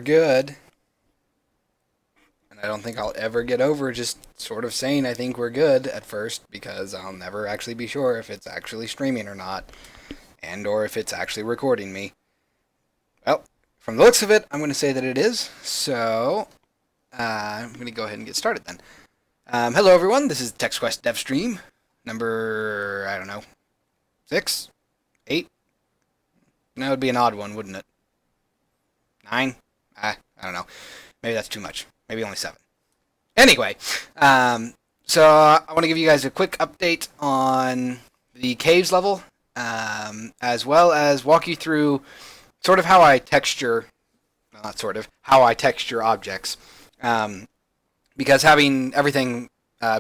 good. And I don't think I'll ever get over just sort of saying I think we're good at first because I'll never actually be sure if it's actually streaming or not, and or if it's actually recording me. Well, from the looks of it, I'm going to say that it is. So I'm going to go ahead and get started then. Hello everyone, this is TextQuest DevStream, number, I don't know, 6? 8? No, it would be an odd one, wouldn't it? 9? I don't know. Maybe that's too much. Maybe only 7. Anyway, so I want to give you guys a quick update on the caves level, as well as walk you through sort of how I texture, well, not sort of, how I texture objects. Because having everything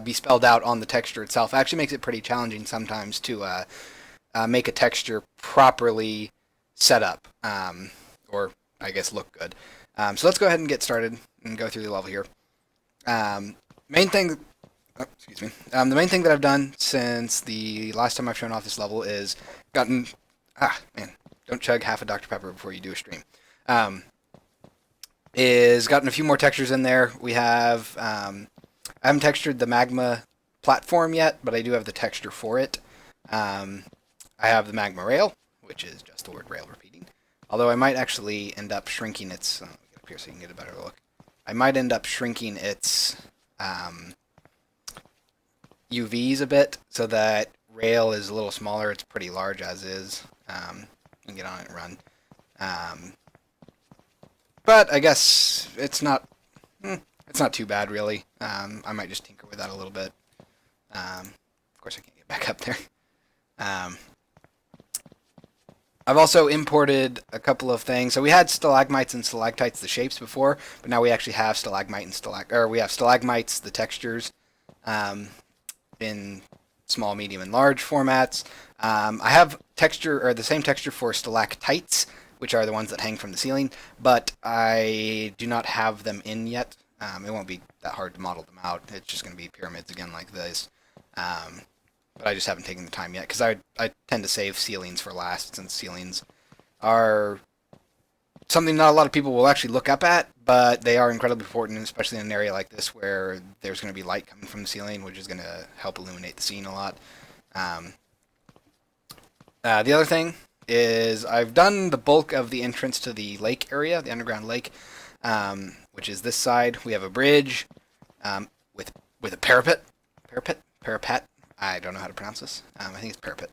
be spelled out on the texture itself actually makes it pretty challenging sometimes to make a texture properly set up, or I guess look good. So let's go ahead and get started and go through the level here. Main thing, excuse me. The main thing that I've done since the last time I've shown off this level is gotten, don't chug half a Dr. Pepper before you do a stream. Is gotten a few more textures in there. We have, I haven't textured the magma platform yet, but I do have the texture for it. I have the magma rail, which is just the word rail repeating. Although I might actually end up shrinking its, get up here so you can get a better look. I might end up shrinking its UVs a bit so that rail is a little smaller. It's pretty large as is. You can get on it and run. But I guess it's not too bad really. I might just tinker with that a little bit. Of course I can't get back up there. I've also imported a couple of things. So we had stalagmites and stalactites, the shapes before, but now we actually have stalagmite and we have stalagmites, the textures, in small, medium, and large formats. I have the same texture for stalactites, which are the ones that hang from the ceiling, but I do not have them in yet. It won't be that hard to model them out. It's just going to be pyramids again like this. But I just haven't taken the time yet, because I tend to save ceilings for last, since ceilings are something not a lot of people will actually look up at, but they are incredibly important, especially in an area like this where there's going to be light coming from the ceiling, which is going to help illuminate the scene a lot. The other thing is I've done the bulk of the entrance to the lake area, the underground lake, which is this side. We have a bridge with a parapet. Parapet. I don't know how to pronounce this. I think it's parapet,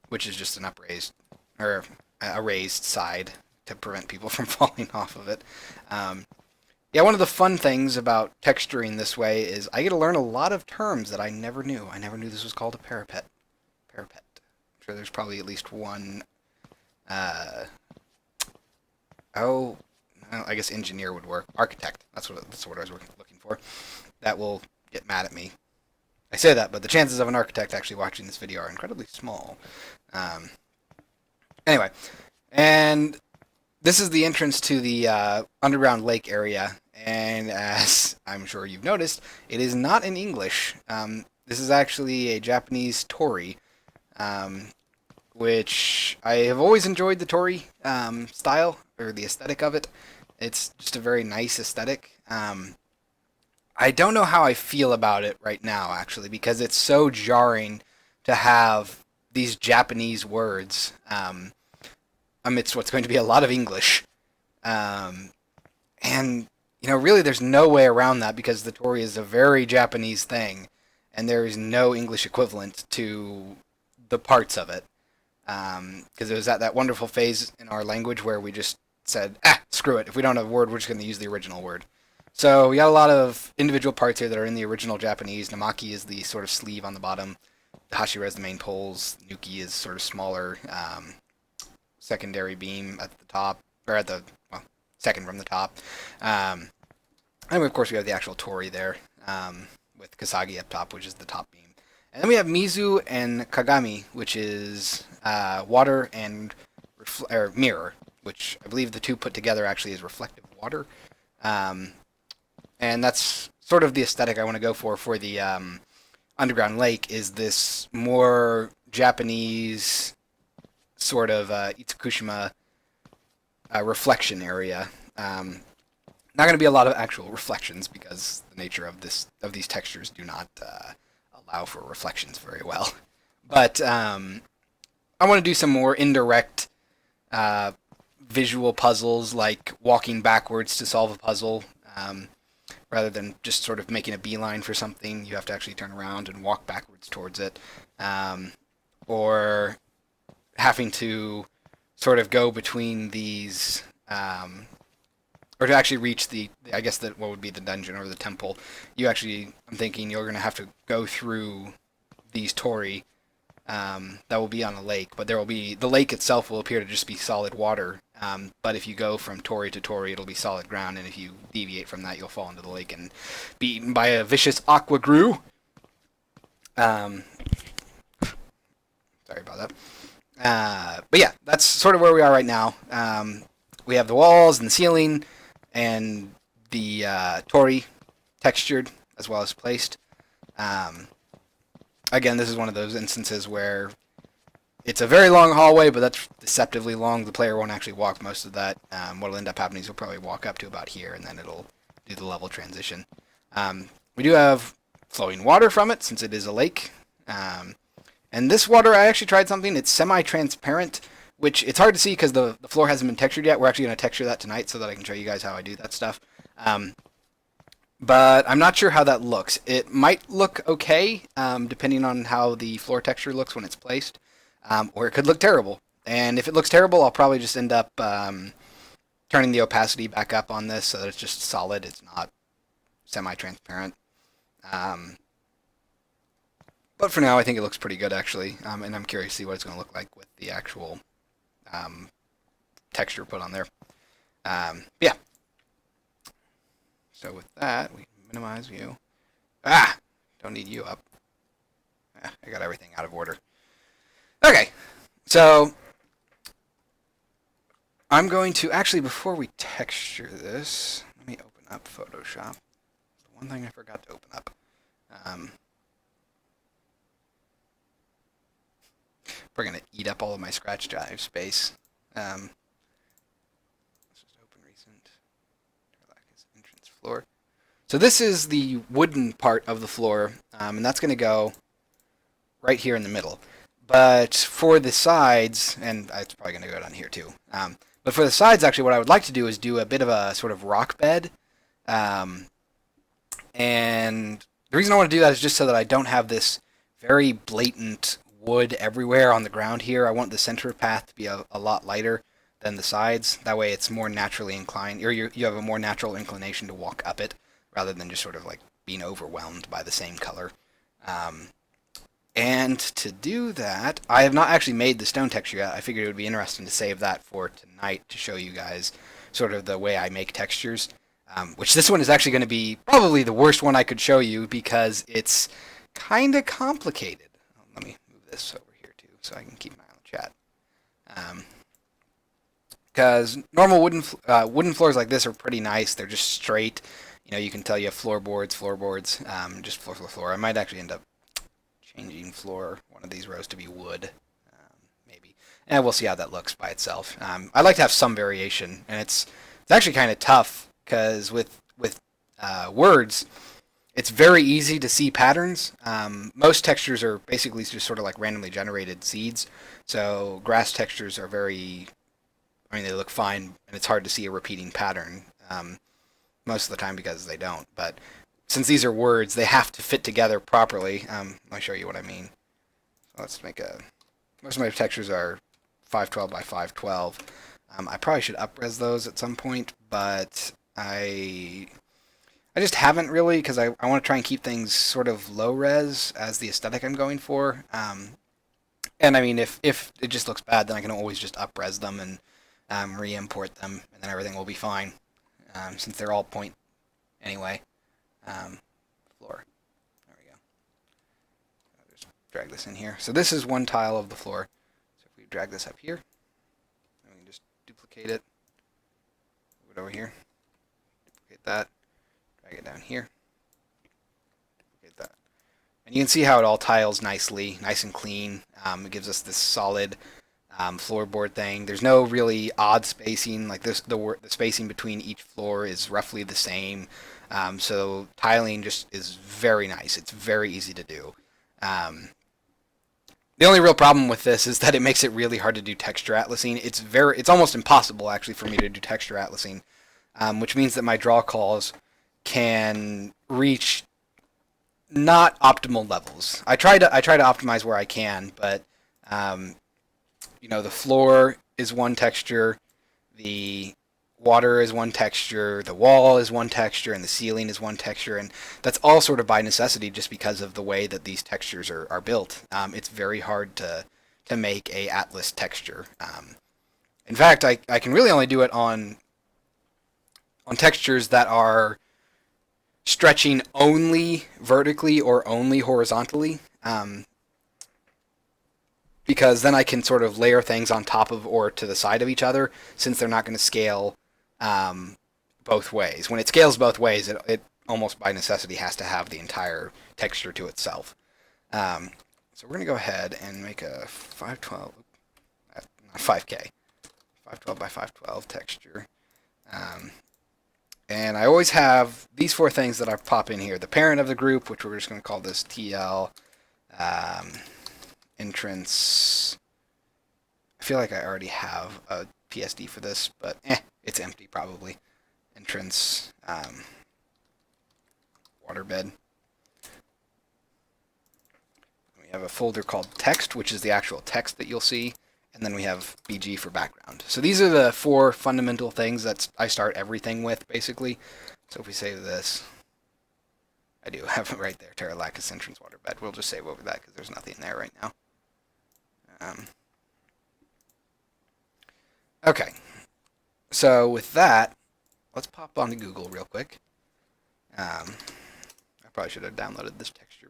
which is just an upraised or a raised side to prevent people from falling off of it. Yeah, one of the fun things about texturing this way is I get to learn a lot of terms that I never knew. I never knew this was called a parapet. Parapet. I'm sure there's probably at least one. I guess engineer would work. Architect. That's the word I was looking for. That will get mad at me. I say that, but the chances of an architect actually watching this video are incredibly small. Anyway, and this is the entrance to the underground lake area, and as I'm sure you've noticed, it is not in English. This is actually a Japanese torii, which I have always enjoyed the torii style, or the aesthetic of it. It's just a very nice aesthetic. I don't know how I feel about it right now, actually, because it's so jarring to have these Japanese words amidst what's going to be a lot of English. And, really there's no way around that because the torii is a very Japanese thing, and there is no English equivalent to the parts of it. Because it was at that wonderful phase in our language where we just said, screw it. If we don't have a word, we're just going to use the original word. So we got a lot of individual parts here that are in the original Japanese. Namaki is the sort of sleeve on the bottom. Hashira is the main poles. Nuki is sort of smaller secondary beam at the top, or at the, second from the top. And of course we have the actual torii there with Kasagi up top, which is the top beam. And then we have Mizu and Kagami, which is water and mirror, which I believe the two put together actually is reflective water. And that's sort of the aesthetic I want to go for the underground lake, is this more Japanese sort of Itsukushima reflection area. Not going to be a lot of actual reflections because the nature of these textures do not allow for reflections very well. But I want to do some more indirect visual puzzles, like walking backwards to solve a puzzle, rather than just sort of making a beeline for something. You have to actually turn around and walk backwards towards it, or having to sort of go between these. Or to actually reach I guess that what would be the dungeon or the temple, I'm thinking you're going to have to go through these tori that will be on a lake, but the lake itself will appear to just be solid water. But if you go from tori to tori, it'll be solid ground, and if you deviate from that, you'll fall into the lake and be eaten by a vicious aqua grue. Sorry about that. But yeah, that's sort of where we are right now. We have the walls and the ceiling and the tori textured as well as placed. Again, this is one of those instances where it's a very long hallway, but that's deceptively long. The player won't actually walk most of that. What will end up happening is you'll probably walk up to about here, and then it'll do the level transition. We do have flowing water from it, since it is a lake. And this water, I actually tried something. It's semi-transparent, which it's hard to see because the floor hasn't been textured yet. We're actually going to texture that tonight so that I can show you guys how I do that stuff. But I'm not sure how that looks. It might look okay, depending on how the floor texture looks when it's placed, or it could look terrible. And if it looks terrible, I'll probably just end up turning the opacity back up on this so that it's just solid. It's not semi-transparent. But for now, I think it looks pretty good, actually. And I'm curious to see what it's going to look like with the actual texture put on there. Yeah. So with that, we minimize view. Don't need you up. I got everything out of order. Okay, so I'm going to actually, before we texture this, let me open up Photoshop. The one thing I forgot to open up. We're gonna eat up all of my scratch drive space. Let's just open recent. Entrance floor. So this is the wooden part of the floor, and that's going to go right here in the middle. But for the sides, and it's probably going to go down here too, but for the sides, actually, what I would like to do is do a bit of a sort of rock bed. And the reason I want to do that is just so that I don't have this very blatant wood everywhere on the ground here. I want the center path to be a lot lighter than the sides. That way it's more naturally inclined, or you have a more natural inclination to walk up it, rather than just sort of like being overwhelmed by the same color. And to do that, I have not actually made the stone texture yet. I figured it would be interesting to save that for tonight to show you guys sort of the way I make textures. Which this one is actually going to be probably the worst one I could show you because it's kind of complicated. Let me move this over here too so I can keep an eye on the chat. Because normal wooden floors like this are pretty nice. They're just straight. You know, you can tell you have floorboards, just floor. I might actually end up changing one of these rows to be wood, maybe. And we'll see how that looks by itself. I like to have some variation, and it's actually kind of tough because with words, it's very easy to see patterns. Most textures are basically just sort of like randomly generated seeds. So grass textures are they look fine, and it's hard to see a repeating pattern most of the time because they don't. But since these are words, they have to fit together properly. I'll show you what I mean. So let's make most of my textures are 512 by 512. I probably should up-res those at some point, but I just haven't really because I want to try and keep things sort of low-res as the aesthetic I'm going for. And I mean, if it just looks bad, then I can always just up-res them and re-import them, and then everything will be fine, since they're all point anyway. Floor. There we go. I'll just drag this in here. So this is one tile of the floor. So if we drag this up here, and we can just duplicate it, move it over here, duplicate that, drag it down here, duplicate that. And you can see how it all tiles nicely, nice and clean. It gives us this solid floorboard thing. There's no really odd spacing. Like this, the spacing between each floor is roughly the same. So tiling just is very nice. It's very easy to do. Um, the only real problem with this is that it makes it really hard to do texture atlasing. It's almost impossible actually for me to do texture atlasing, which means that my draw calls can reach not optimal levels. I try to optimize where I can, but um, the floor is one texture, the water is one texture, the wall is one texture, and the ceiling is one texture, and that's all sort of by necessity just because of the way that these textures are built. It's very hard to make a atlas texture. In fact, I can really only do it on textures that are stretching only vertically or only horizontally. Because then I can sort of layer things on top of or to the side of each other, since they're not going to scale um, both ways. When it scales both ways, it almost by necessity has to have the entire texture to itself. Um, so we're going to go ahead and make a 512, not 5K, 512 by 512 texture. Um, and I always have these four things that I pop in here. The parent of the group, which we're just going to call this TL. Entrance. I feel like I already have a PSD for this, but it's empty probably. Entrance, waterbed. We have a folder called text, which is the actual text that you'll see, and then we have BG for background. So these are the four fundamental things that I start everything with, basically. So if we save this, I do have it right there, Terralacus entrance waterbed. We'll just save over that because there's nothing there right now. Okay, so with that, let's pop onto Google real quick. I probably should have downloaded this texture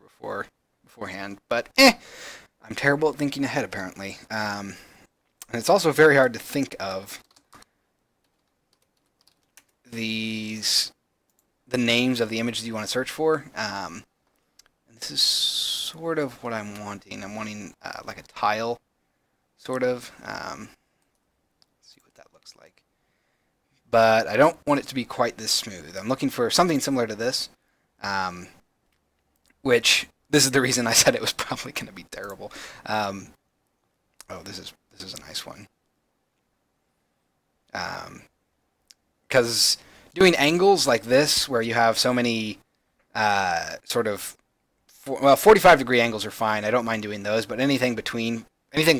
beforehand, but I'm terrible at thinking ahead apparently. And it's also very hard to think of the names of the images you want to search for. And this is sort of what I'm wanting. I'm wanting like a tile, sort of. See what that looks like. But I don't want it to be quite this smooth. I'm looking for something similar to this, which this is the reason I said it was probably going to be terrible. Oh, this is a nice one. Because doing angles like this, where you have so many sort of 45-degree angles are fine. I don't mind doing those, but anything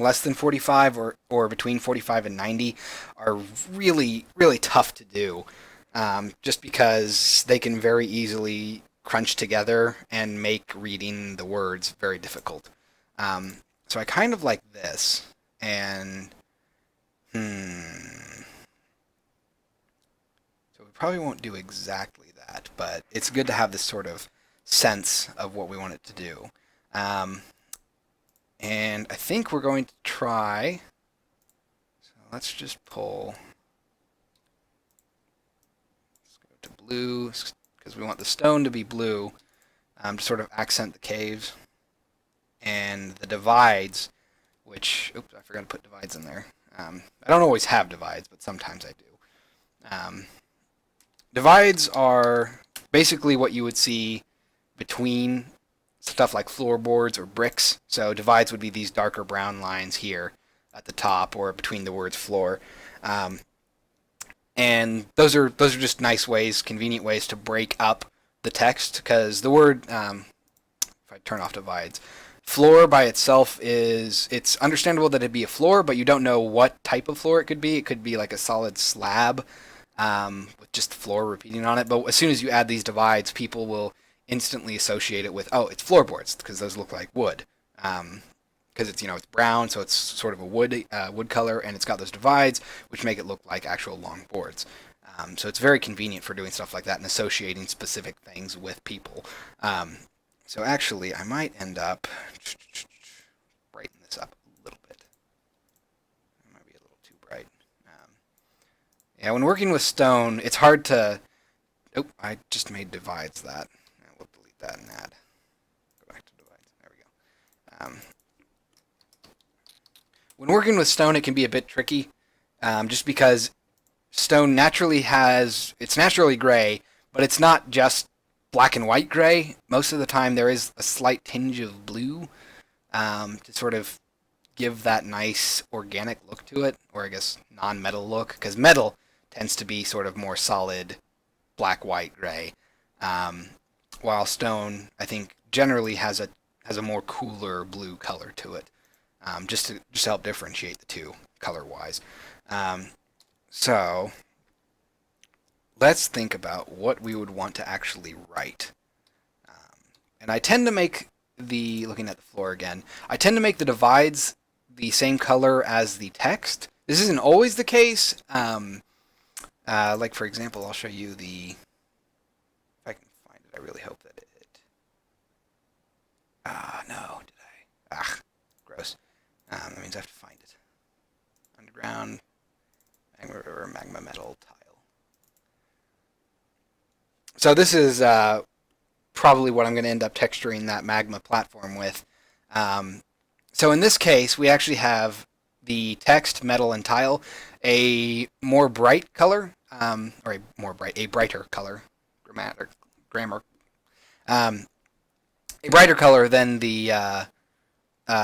less than 45 or between 45 and 90 are really, really tough to do, just because they can very easily crunch together and make reading the words very difficult. So I kind of like this, and so we probably won't do exactly that, but it's good to have this sort of sense of what we want it to do. And I think we're going to try. So let's just pull. Let's go to blue because we want the stone to be blue, to sort of accent the caves and the divides. Which, oops, I forgot to put divides in there. I don't always have divides, but sometimes I do. Divides are basically what you would see between stuff like floorboards or bricks. So divides would be these darker brown lines here at the top or between the words floor. And those are just nice ways, convenient ways to break up the text, because the word, if I turn off divides, floor by itself it's understandable that it'd be a floor, but you don't know what type of floor it could be. It could be like a solid slab with just floor repeating on it. But as soon as you add these divides, people will instantly associate it with, oh, it's floorboards, because those look like wood. Because it's brown, so it's sort of a wood color, and it's got those divides, which make it look like actual long boards. So it's very convenient for doing stuff like that and associating specific things with people. So actually, I might end up brighten this up a little bit. It might be a little too bright. Yeah, when working with stone, it's hard to... Oh, I just made divides that. We'll delete that and add. Go back to divides. There we go. when working with stone, it can be a bit tricky, just because stone it's naturally gray, but it's not just black and white gray. Most of the time, there is a slight tinge of blue, to sort of give that nice organic look to it, or I guess non-metal look, because metal tends to be sort of more solid black, white, gray, um, while stone I think generally has a more cooler blue color to it, just to help differentiate the two color wise. Um, so let's think about what we would want to actually write. And I tend to make looking at the floor again, I tend to make the divides the same color as the text. This isn't always the case. Like for example, I'll show you if I can find it. I really hope that it. No, did I? Gross. That means I have to find it. Underground, magma river, magma metal tile. So this is probably what I'm going to end up texturing that magma platform with. So in this case, we actually have the text, metal, and tile, a more bright color, or a brighter color, grammar, a brighter color than the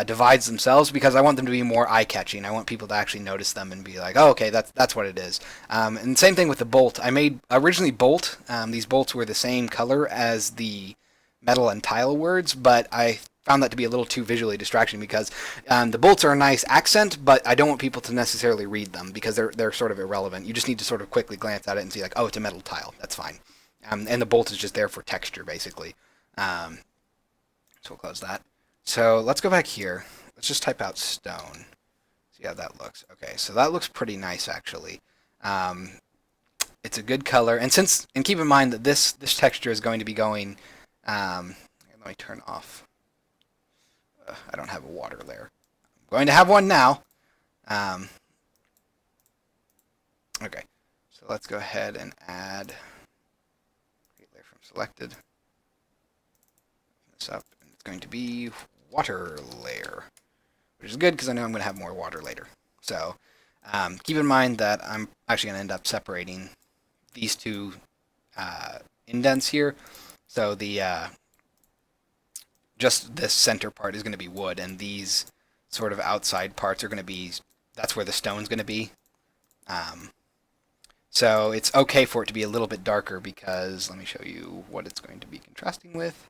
divides themselves, because I want them to be more eye-catching. I want people to actually notice them and be like, oh, okay, that's what it is. And same thing with the bolt. I made originally bolt. These bolts were the same color as the metal and tile words, but I found that to be a little too visually distracting, because the bolts are a nice accent, but I don't want people to necessarily read them because they're sort of irrelevant. You just need to sort of quickly glance at it and see like, oh, it's a metal tile. That's fine. And the bolt is just there for texture, basically. So we'll close that. So let's go back here. Let's just type out stone. See how that looks. Okay, so that looks pretty nice, actually. It's a good color, and keep in mind that this texture is going to be going. Let me turn off. I don't have a water layer. I'm going to have one now. Okay, so let's go ahead and add create layer from selected. Open this up, and it's going to be water layer, which is good because I know I'm going to have more water later. So keep in mind that I'm actually going to end up separating these two indents here. So the just this center part is going to be wood, and these sort of outside parts are going to be, that's where the stone's going to be. So it's okay for it to be a little bit darker, because let me show you what it's going to be contrasting with.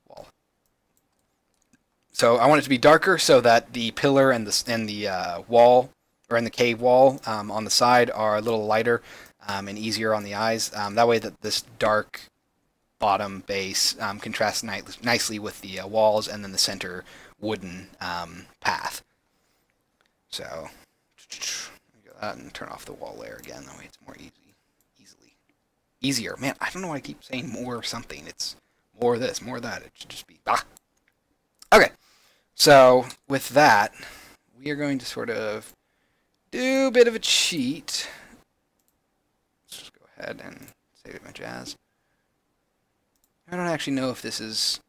Wall. So I want it to be darker so that the pillar and the wall, or in the cave wall on the side, are a little lighter and easier on the eyes. That way that this dark bottom base contrasts nicely with the walls and then the center wooden path. So go that and turn off the wall layer again. That way it's more easier. Man, I don't know why I keep saying more something. It's more this, more that. It should just be Okay. So with that, we are going to sort of do a bit of a cheat. Let's just go ahead and save it my jazz. I don't actually know if this is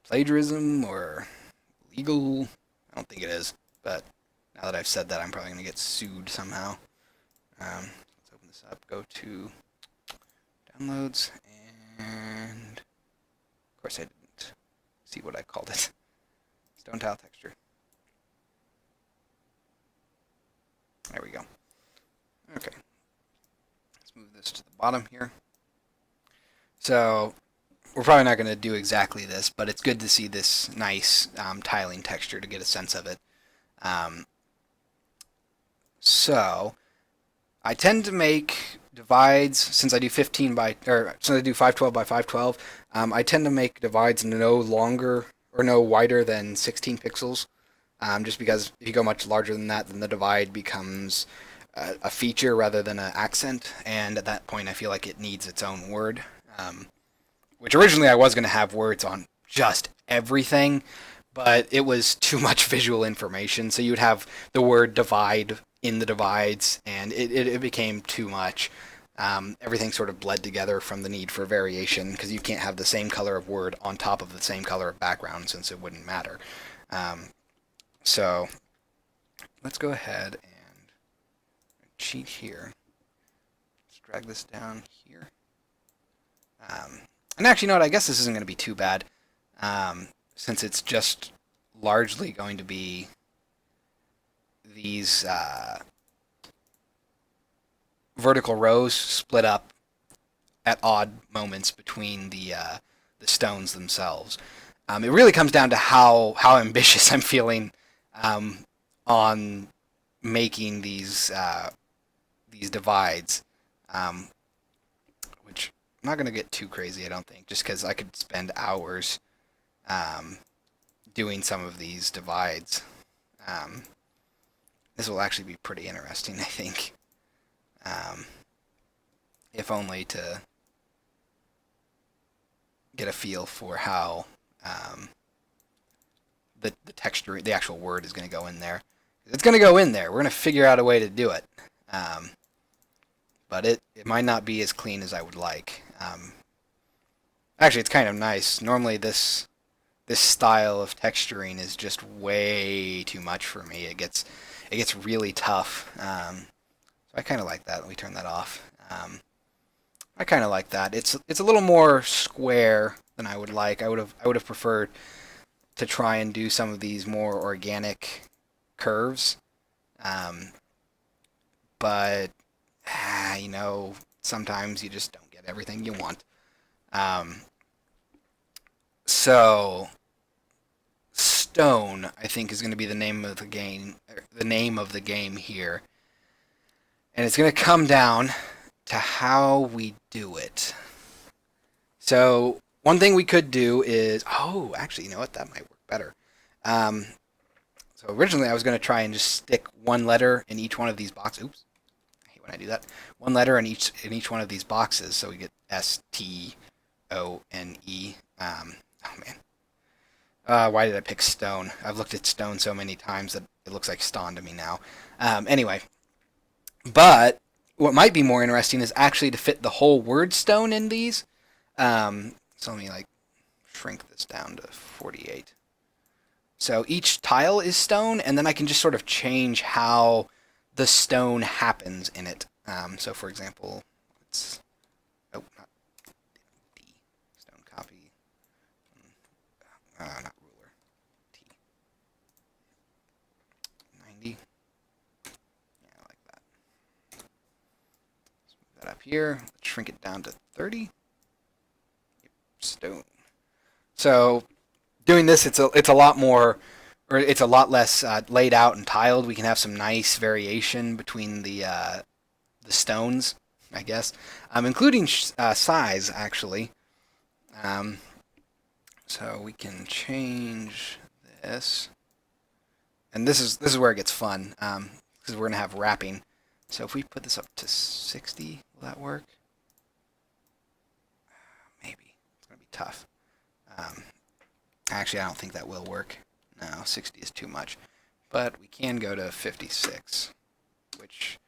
plagiarism or legal. I don't think it is, but now that I've said that, I'm probably going to get sued somehow. Let's open this up, go to downloads, and of course I didn't see what I called it. Stone tile texture. There we go. Okay. Let's move this to the bottom here. So we're probably not going to do exactly this, but it's good to see this nice tiling texture to get a sense of it. So I tend to make divides, since I do 512 by 512. I tend to make divides no wider than 16 pixels, just because if you go much larger than that, then the divide becomes a feature rather than an accent, and at that point I feel like it needs its own word. Which originally I was going to have words on just everything, but it was too much visual information. So you would have the word divide in the divides, and it became too much. Everything sort of bled together from the need for variation, because you can't have the same color of word on top of the same color of background, since it wouldn't matter. So let's go ahead and cheat here. Let's drag this down here. And actually, you know what? I guess this isn't going to be too bad, since it's just largely going to be these vertical rows split up at odd moments between the stones themselves. It really comes down to how ambitious I'm feeling on making these divides, which I'm not going to get too crazy, I don't think, just because I could spend hours doing some of these divides. This will actually be pretty interesting, I think, if only to get a feel for how the texture, the actual word is going to go in there. It's going to go in there. We're going to figure out a way to do it. But it might not be as clean as I would like. Actually, it's kind of nice. Normally this style of texturing is just way too much for me. It gets really tough. So I kind of like that. Let me turn that off. I kind of like that. It's a little more square than I would like. I would have preferred to try and do some of these more organic curves. But you know, sometimes you just don't get everything you want. So stone, I think, is going to be the name of the game. The name of the game here, and it's going to come down to how we do it. So one thing we could do is, actually, you know what? That might work better. So originally I was going to try and just stick one letter in each one of these boxes. Oops, I hate when I do that. One letter in each one of these boxes, so we get S-T-O-N-E. Oh man. Why did I pick stone? I've looked at stone so many times that it looks like stone to me now. Anyway, but what might be more interesting is actually to fit the whole word stone in these. So let me shrink this down to 48. So each tile is stone, and then I can just sort of change how the stone happens in it. So for example, let's not D, stone copy, not ruler, T, 90. Yeah, I like that. Let's move that up here. Let's shrink it down to 30. Yep, stone. So doing this, it's a lot more, or it's a lot less laid out and tiled. We can have some nice variation between the stones, I guess, including size actually. So we can change this, and this is where it gets fun, because we're gonna have wrapping. So if we put this up to 60, will that work? Maybe. It's gonna be tough. Actually, I don't think that will work. No, 60 is too much. But we can go to 56, which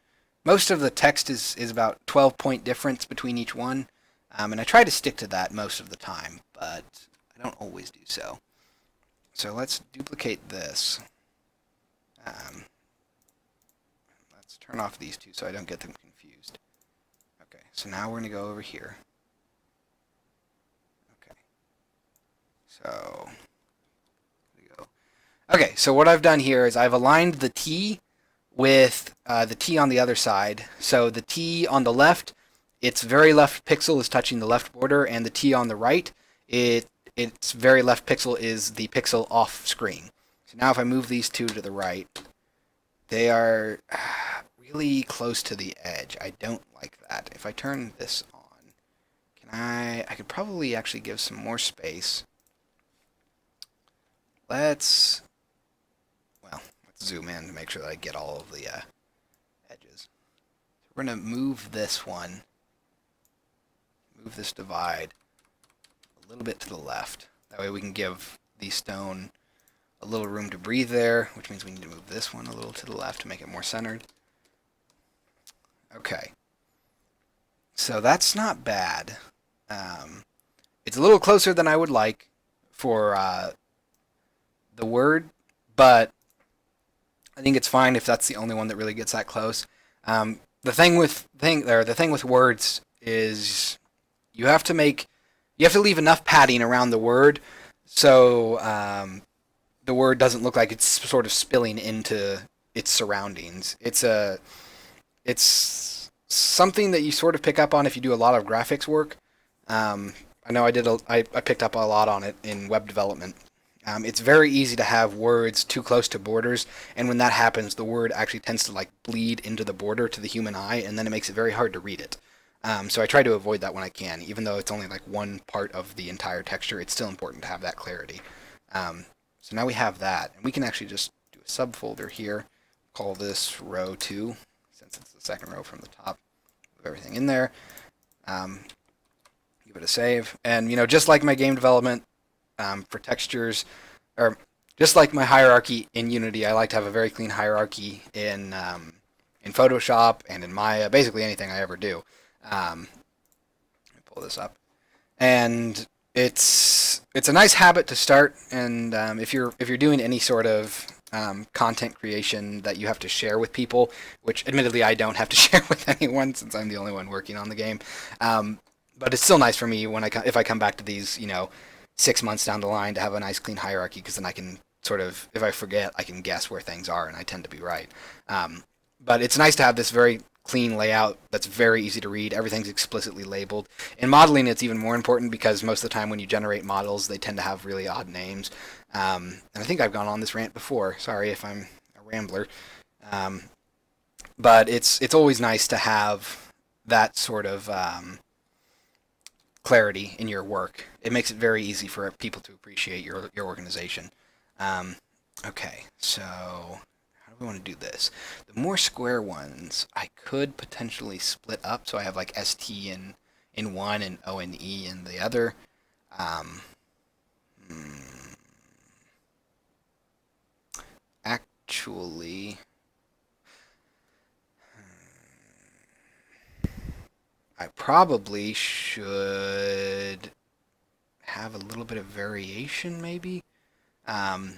most of the text is about 12-point difference between each one. And I try to stick to that most of the time, but I don't always do so. So let's duplicate this. Let's turn off these two so I don't get them confused. Okay, so now we're going to go over here. So, there we go. Okay, so what I've done here is I've aligned the T with the T on the other side. So the T on the left, its very left pixel is touching the left border, and the T on the right, its very left pixel is the pixel off screen. So now if I move these two to the right, they are really close to the edge. I don't like that. If I turn this on, I could probably actually give some more space. Let's zoom in to make sure that I get all of the edges. So we're going to move this one, move this divide a little bit to the left. That way we can give the stone a little room to breathe there, which means we need to move this one a little to the left to make it more centered. Okay. So that's not bad. It's a little closer than I would like for the word, but I think it's fine if that's the only one that really gets that close. The thing with words is you have to make you have to leave enough padding around the word so the word doesn't look like it's sort of spilling into its surroundings. It's something that you sort of pick up on if you do a lot of graphics work. I know I picked up a lot on it in web development. It's very easy to have words too close to borders, and when that happens, the word actually tends to like bleed into the border to the human eye, and then it makes it very hard to read it. So I try to avoid that when I can, even though it's only like one part of the entire texture. It's still important to have that clarity. Um, so now we have that, and we can actually just do a subfolder here. Call this row 2, since it's the second row from the top. Move everything in there. Um, Give it a save, and just like my game development for textures, or just like my hierarchy in Unity, I like to have a very clean hierarchy in Photoshop and in Maya, basically anything I ever do. Let me pull this up, and it's a nice habit to start. And if you're doing any sort of content creation that you have to share with people, which admittedly I don't have to share with anyone since I'm the only one working on the game. But it's still nice for me if I come back to these, 6 months down the line to have a nice clean hierarchy, because then I can sort of, if I forget, I can guess where things are, and I tend to be right. But it's nice to have this very clean layout that's very easy to read. Everything's explicitly labeled. In modeling, it's even more important because most of the time when you generate models, they tend to have really odd names. And I think I've gone on this rant before. Sorry if I'm a rambler. Um, but it's always nice to have that sort of clarity in your work. It makes it very easy for people to appreciate your organization. Um, okay, so how do we want to do this? The more square ones, I could potentially split up, so I have like ST in one and O and E in the other. Um, hmm, Actually, I probably should have a little bit of variation, maybe. Um,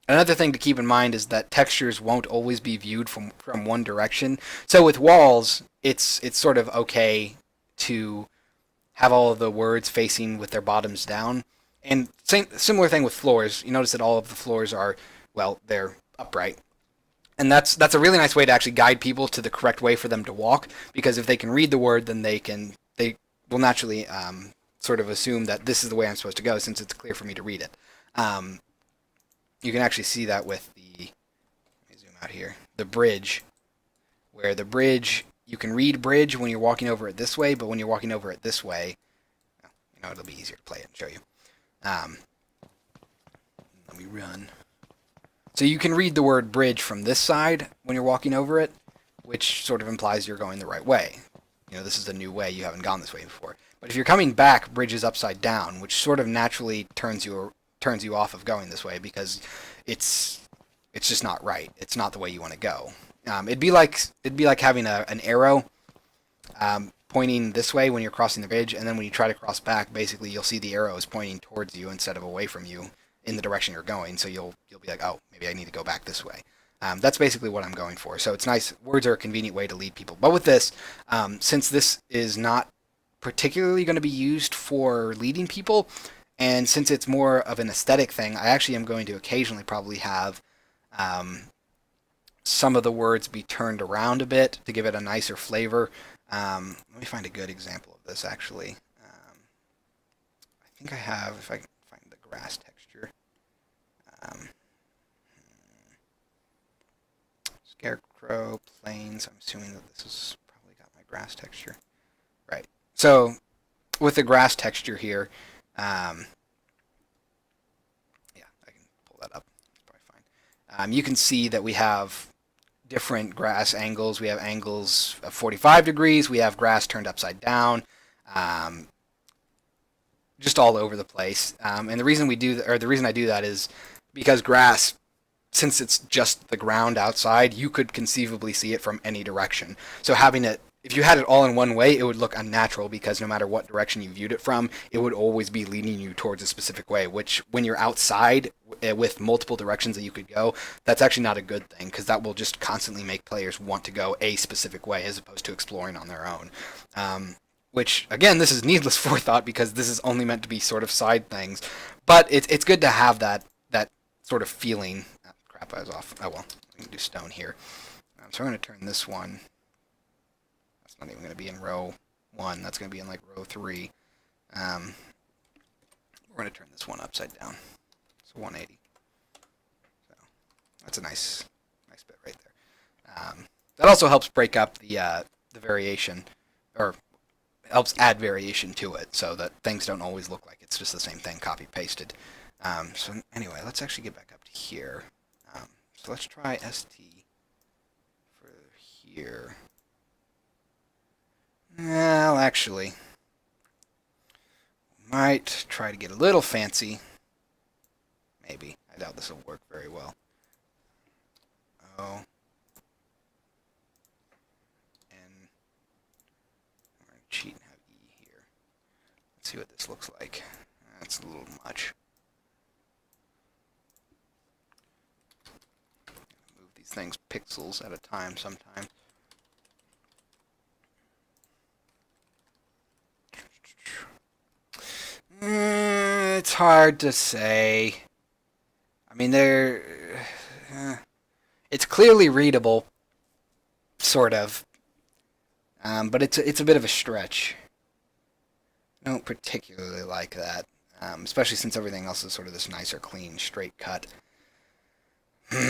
Another thing to keep in mind is that textures won't always be viewed from one direction. So with walls, it's sort of okay to have all of the words facing with their bottoms down. And similar thing with floors. You notice that all of the floors are, well, they're upright. And that's a really nice way to actually guide people to the correct way for them to walk, because if they can read the word, then they will naturally sort of assume that this is the way I'm supposed to go, since it's clear for me to read it. Um, you can actually see that with let me zoom out here, the bridge, where the bridge, you can read bridge when you're walking over it this way, but when you're walking over it this way, it'll be easier to play it and show you. Um, Let me run. So you can read the word bridge from this side when you're walking over it, which sort of implies you're going the right way. This is a new way, you haven't gone this way before. But if you're coming back, bridge is upside down, which sort of naturally turns you off of going this way, because it's just not right. It's not the way you want to go. It'd be like having an arrow pointing this way when you're crossing the bridge, and then when you try to cross back, basically you'll see the arrow is pointing towards you instead of away from you in the direction you're going. So you'll be like, oh, maybe I need to go back this way. That's basically what I'm going for. So it's nice. Words are a convenient way to lead people. But with this, since this is not particularly going to be used for leading people, and since it's more of an aesthetic thing, I actually am going to occasionally probably have some of the words be turned around a bit to give it a nicer flavor. Let me find a good example of this, actually. I think I have, if I can find the grass texture. Um, Scarecrow, plains. I'm assuming that this has probably got my grass texture. Right. So with the grass texture here, yeah, I can pull that up. It's probably fine. You can see that we have different grass angles. We have angles of 45 degrees. We have grass turned upside down. Just all over the place. And the reason the reason I do that is because grass, since it's just the ground outside, you could conceivably see it from any direction. So having it if you had it all in one way, it would look unnatural because no matter what direction you viewed it from, it would always be leading you towards a specific way, which when you're outside with multiple directions that you could go, that's actually not a good thing because that will just constantly make players want to go a specific way as opposed to exploring on their own. Which, again, this is needless forethought because this is only meant to be sort of side things. But it's good to have that sort of feeling. Oh, crap, I was off. Oh, well, I can do stone here. So I'm going to turn this one. That's not even going to be in row 1. That's going to be in like row 3. We're going to turn this one upside down. So 180. So that's a nice bit right there. That also helps break up the variation, or helps add variation to it, so that things don't always look like it's just the same thing copy pasted. So anyway, let's actually get back up to here. So let's try ST for here. Well, actually, might try to get a little fancy. Maybe. I doubt this will work very well. Oh. And we're going to cheat and have E here. Let's see what this looks like. That's a little much. Move these things pixels at a time sometimes. It's hard to say. I mean, it's clearly readable, sort of, but it's a bit of a stretch. I don't particularly like that, especially since everything else is sort of this nicer, clean, straight cut. Okay,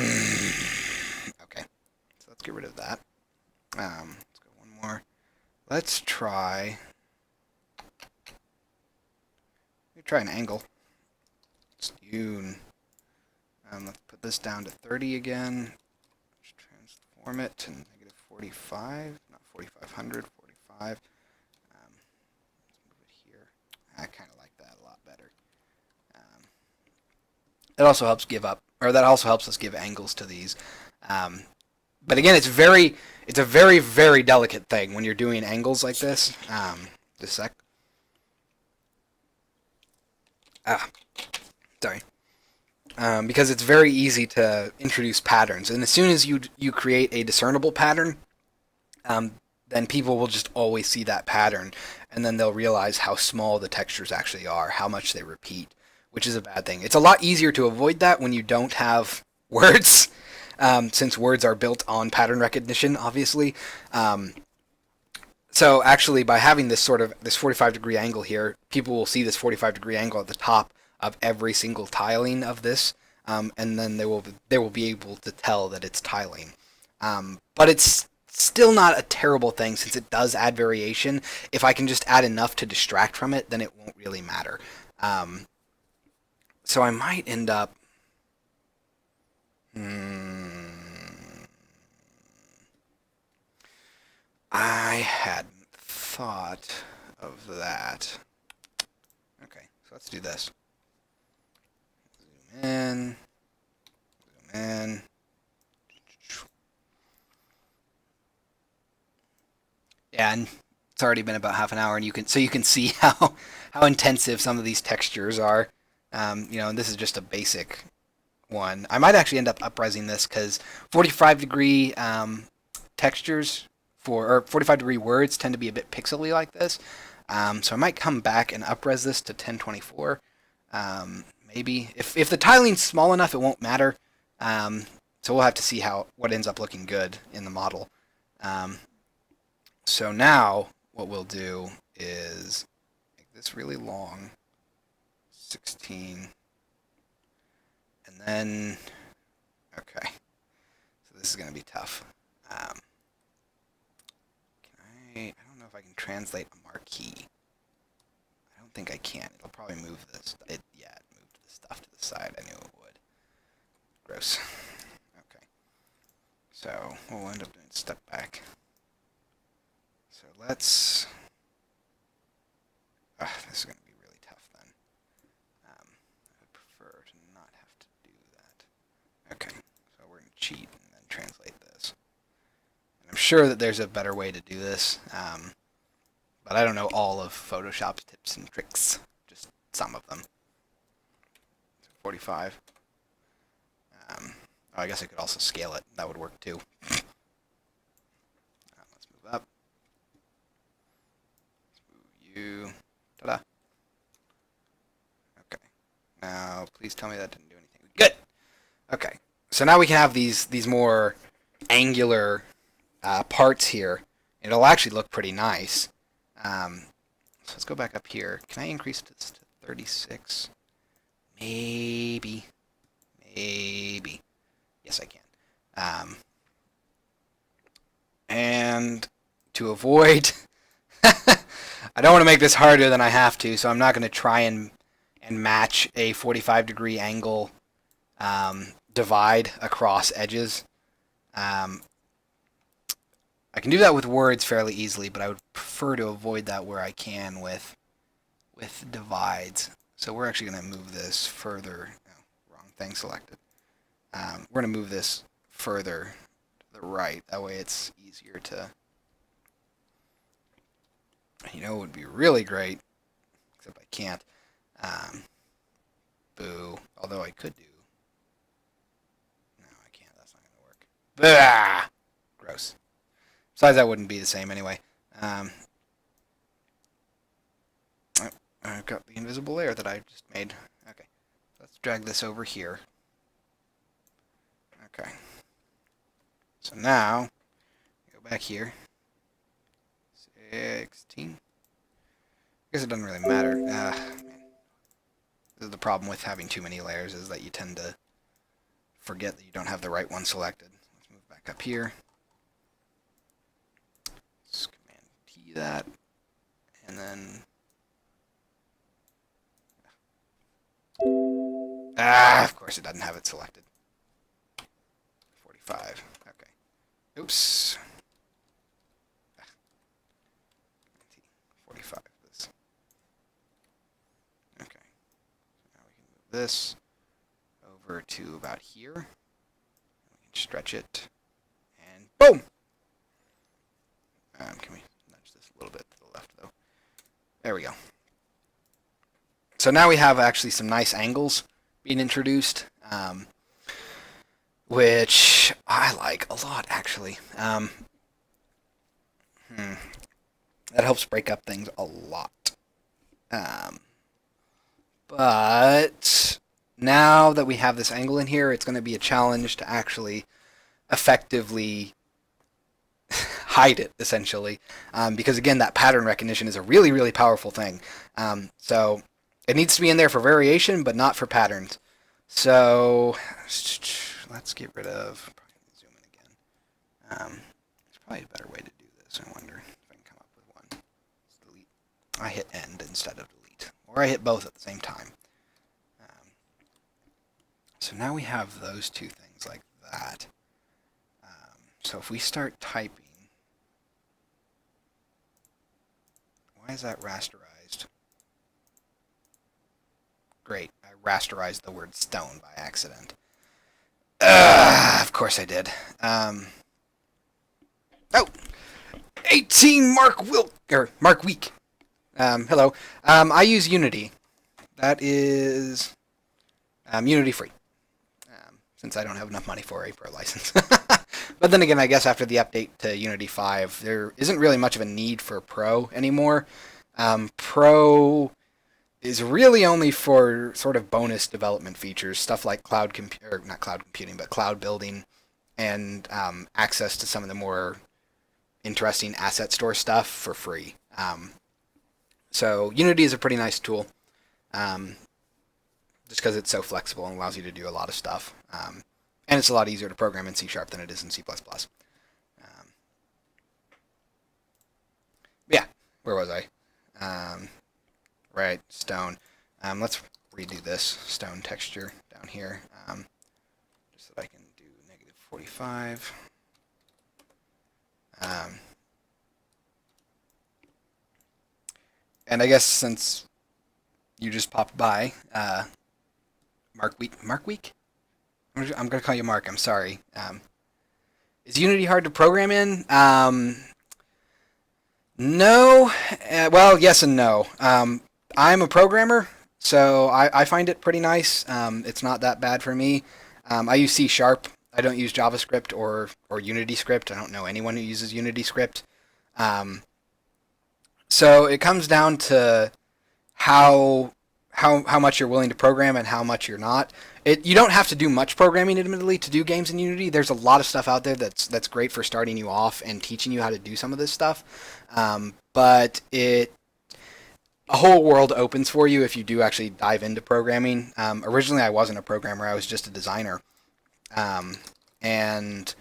so let's get rid of that. Let's go one more. Let's try. Try an angle. Let's let's put this down to 30 again. Let's transform it to negative 45, not 4500, 45. Let's move it here. I kind of like that a lot better. It also helps that also helps us give angles to these. But again, it's a very, very delicate thing when you're doing angles like this. Just a sec. Sorry. Because it's very easy to introduce patterns, and as soon as you create a discernible pattern, then people will just always see that pattern, and then they'll realize how small the textures actually are, how much they repeat, which is a bad thing. It's a lot easier to avoid that when you don't have words, since words are built on pattern recognition, obviously. So actually, by having this 45-degree angle here, people will see this 45-degree angle at the top of every single tiling of this, and then they will be able to tell that it's tiling. But it's still not a terrible thing since it does add variation. If I can just add enough to distract from it, then it won't really matter. So I might end up. I hadn't thought of that. Okay, so let's do this. Zoom in. Zoom in. Yeah, and it's already been about half an hour, and you can see how intensive some of these textures are. And this is just a basic one. I might actually end up upresing this because 45-degree textures or 45-degree words tend to be a bit pixely like this. So I might come back and upres this to 1024. Maybe if the tiling's small enough, it won't matter. So we'll have to see what ends up looking good in the model. So now what we'll do is make this really long, 16, and then okay. So this is going to be tough. I don't know if I can translate a marquee. I don't think I can. It'll probably move this. It moved the stuff to the side. I knew it would. Gross. Okay. So we'll end up doing step back. So let's. This is going to be really tough then. I would prefer to not have to do that. Okay. So we're going to cheat and then translate this. And I'm sure that there's a better way to do this, but I don't know all of Photoshop's tips and tricks, just some of them. 45. Oh, I guess I could also scale it. That would work too. Let's move up. Let's move you. Ta-da. Okay. Now, please tell me that didn't do anything. Good. Okay. So now we can have these more angular parts here. It'll actually look pretty nice. So let's go back up here. Can I increase this to 36? Maybe. Maybe. Yes, I can. And to avoid... I don't want to make this harder than I have to, so I'm not going to try and match a 45-degree angle divide across edges. I can do that with words fairly easily, but I would prefer to avoid that where I can with divides. So we're actually going to move this further. Oh, wrong thing selected. We're going to move this further to the right. That way it's easier to... You know, it would be really great, except I can't. Boo. Although I could do... No, I can't. That's not going to work. Bah! Gross. Besides, that wouldn't be the same anyway. I've got the invisible layer that I just made. Okay. Let's drag this over here. Okay. So now, go back here. 16. I guess it doesn't really matter. Man. This is the problem with having too many layers, is that you tend to forget that you don't have the right one selected. Let's move back up here. Let's Command T that. And then... of course it doesn't have it selected. 45. Okay. Oops. 45. This. Okay. So now we can move this over to about here. We can stretch it. And boom! Can we nudge this a little bit to the left, though? There we go. So now we have actually some nice angles being introduced, which I like a lot, actually. That helps break up things a lot. But now that we have this angle in here, it's going to be a challenge to actually effectively hide it, essentially. Because, again, that pattern recognition is a really, really powerful thing. So it needs to be in there for variation, but not for patterns. So let's get rid of... Zoom in again. There's probably a better way to do this, I wonder. I hit end instead of delete. Or I hit both at the same time. So now we have those two things like that. So if we start typing... Why is that rasterized? Great, I rasterized the word stone by accident. Of course I did. Oh! 18 Mark Week. Hello. I use Unity. That is Unity free. Since I don't have enough money for a Pro license. But then again, I guess after the update to Unity 5, there isn't really much of a need for Pro anymore. Pro is really only for sort of bonus development features, stuff like cloud building, and access to some of the more interesting asset store stuff for free. So Unity is a pretty nice tool, just because it's so flexible and allows you to do a lot of stuff. And it's a lot easier to program in C# than it is in C++. Yeah, where was I? Right, stone. Let's redo this stone texture down here, just so that I can do -45. And I guess since you just popped by, Mark Week? I'm going to call you Mark, I'm sorry. Is Unity hard to program in? No. Well, yes and no. I'm a programmer, so I find it pretty nice. It's not that bad for me. I use C Sharp. I don't use JavaScript or Unity script. I don't know anyone who uses Unity script. Um, so it comes down to how how much you're willing to program and how much you're not. You don't have to do much programming, admittedly, to do games in Unity. There's a lot of stuff out there that's great for starting you off and teaching you how to do some of this stuff. But it a whole world opens for you if you do actually dive into programming. Originally, I wasn't a programmer; I was just a designer. And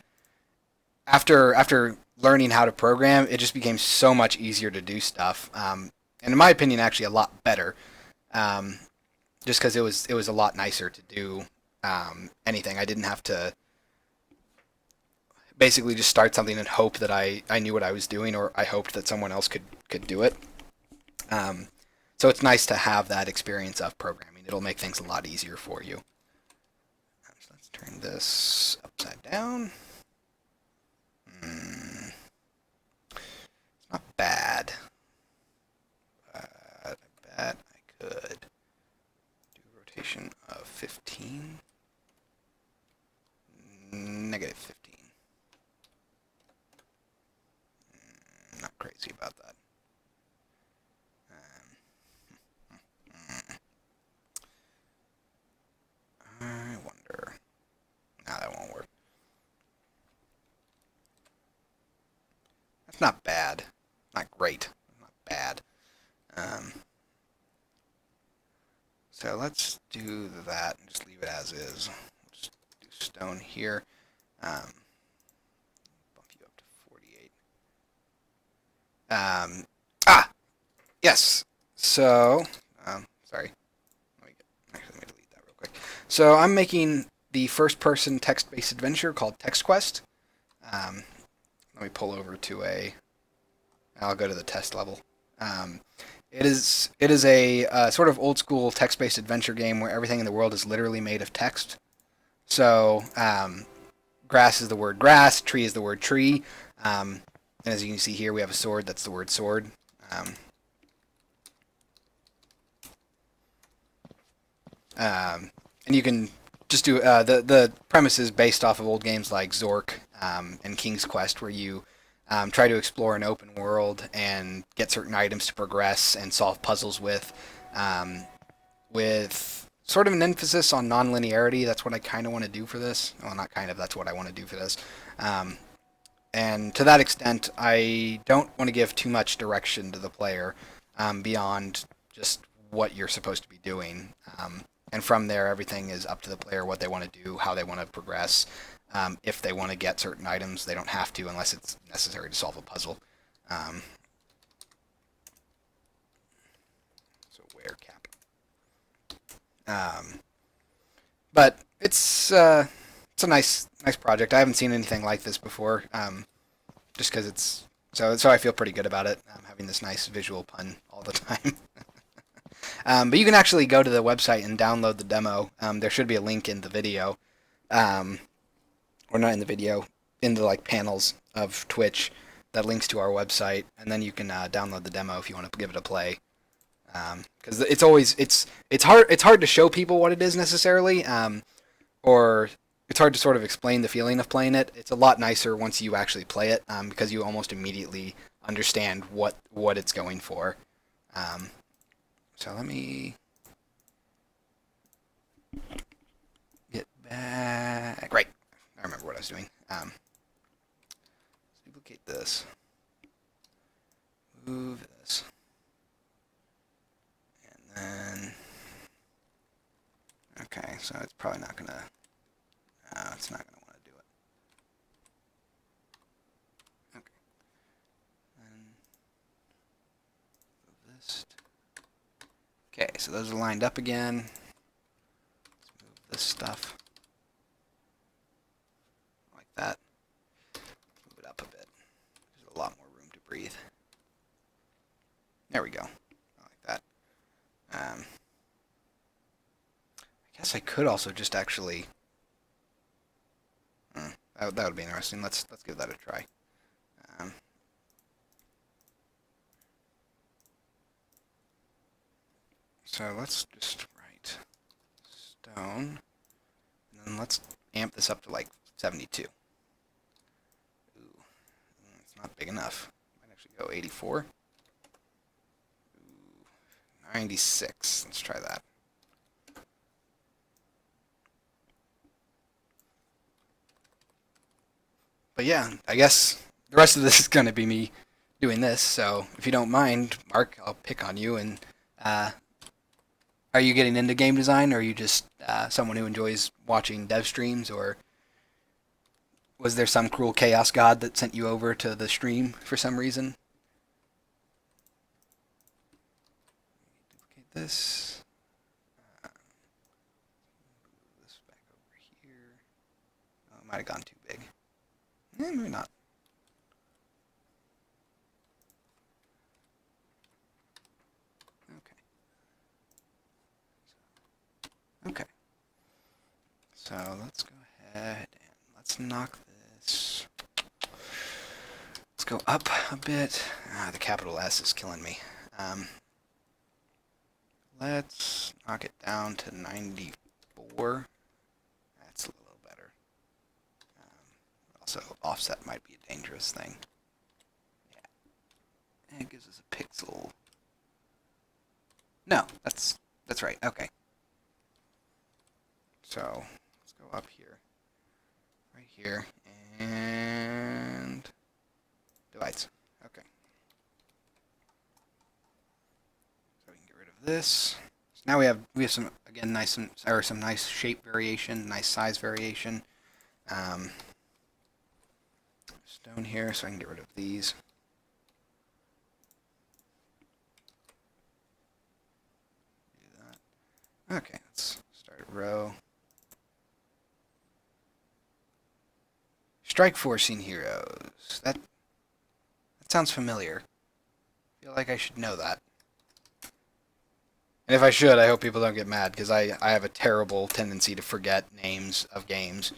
after learning how to program, it just became so much easier to do stuff. And in my opinion, actually a lot better. Um, just because it was a lot nicer to do anything. I didn't have to basically just start something and hope that I knew what I was doing, or I hoped that someone else could do it. Um, so it's nice to have that experience of programming. It'll make things a lot easier for you. So let's turn this upside down. It's not bad. I bet I could do rotation of 15. Negative 15. Not crazy about that. I wonder. No, that won't work. That's not bad. Not great. Not bad. Um, so let's do that and just leave it as is. We'll just do stone here. Bump you up to 48. Yes. So, sorry. Let me delete that real quick. So I'm making the first-person text-based adventure called TextQuest. Um, Let me pull over to I'll go to the test level. It is a sort of old school text based adventure game where everything in the world is literally made of text. So grass is the word grass, tree is the word tree, and as you can see here, we have a sword. That's the word sword. And you can just do the premise is based off of old games like Zork and King's Quest, where you try to explore an open world and get certain items to progress and solve puzzles um, with sort of an emphasis on non-linearity. That's what I kind of want to do for this. Well, not kind of. That's what I want to do for this. Um, and to that extent, I don't want to give too much direction to the player beyond just what you're supposed to be doing. And from there, everything is up to the player what they want to do, how they want to progress. If they want to get certain items, they don't have to unless it's necessary to solve a puzzle. So where cap. But it's a nice project. I haven't seen anything like this before. Just because it's so I feel pretty good about it. Having this nice visual pun all the time. But you can actually go to the website and download the demo. There should be a link in the video, or not in the video, in the like panels of Twitch that links to our website, and then you can download the demo if you want to give it a play. Because it's hard to show people what it is necessarily, or it's hard to sort of explain the feeling of playing it. It's a lot nicer once you actually play it, because you almost immediately understand what it's going for. So let me get back. Right, I remember what I was doing. Let's duplicate this. Move this. And then... Okay, so it's probably not going to... it's not going to want to do it. Okay. Then move this. Okay, so those are lined up again. Let's move this stuff. Like that. Move it up a bit. There's a lot more room to breathe. There we go. Like that. I guess I could also just actually... That would be interesting. Let's give that a try. Um, so let's just write stone, and then let's amp this up to like 72. Ooh, it's not big enough. Might actually go 84. Ooh, 96. Let's try that. But yeah, I guess the rest of this is going to be me doing this. So if you don't mind, Mark, I'll pick on you. And are you getting into game design, or are you just someone who enjoys watching dev streams, or was there some cruel chaos god that sent you over to the stream for some reason? Duplicate this. Move this back over here. Oh, it might have gone too big. Maybe not. Okay. So let's go ahead and let's knock this. Let's go up a bit. The capital S is killing me. Let's knock it down to 94. That's a little better. Also, offset might be a dangerous thing. Yeah. And it gives us a pixel. No, that's right. Okay. So let's go up here, right here, and divides. Okay. So we can get rid of this. So now we have some again some nice shape variation, nice size variation. Stone here, so I can get rid of these. Do that. Okay, let's start a row. Strike Forcing Heroes. That sounds familiar. I feel like I should know that. And if I should, I hope people don't get mad, because I have a terrible tendency to forget names of games.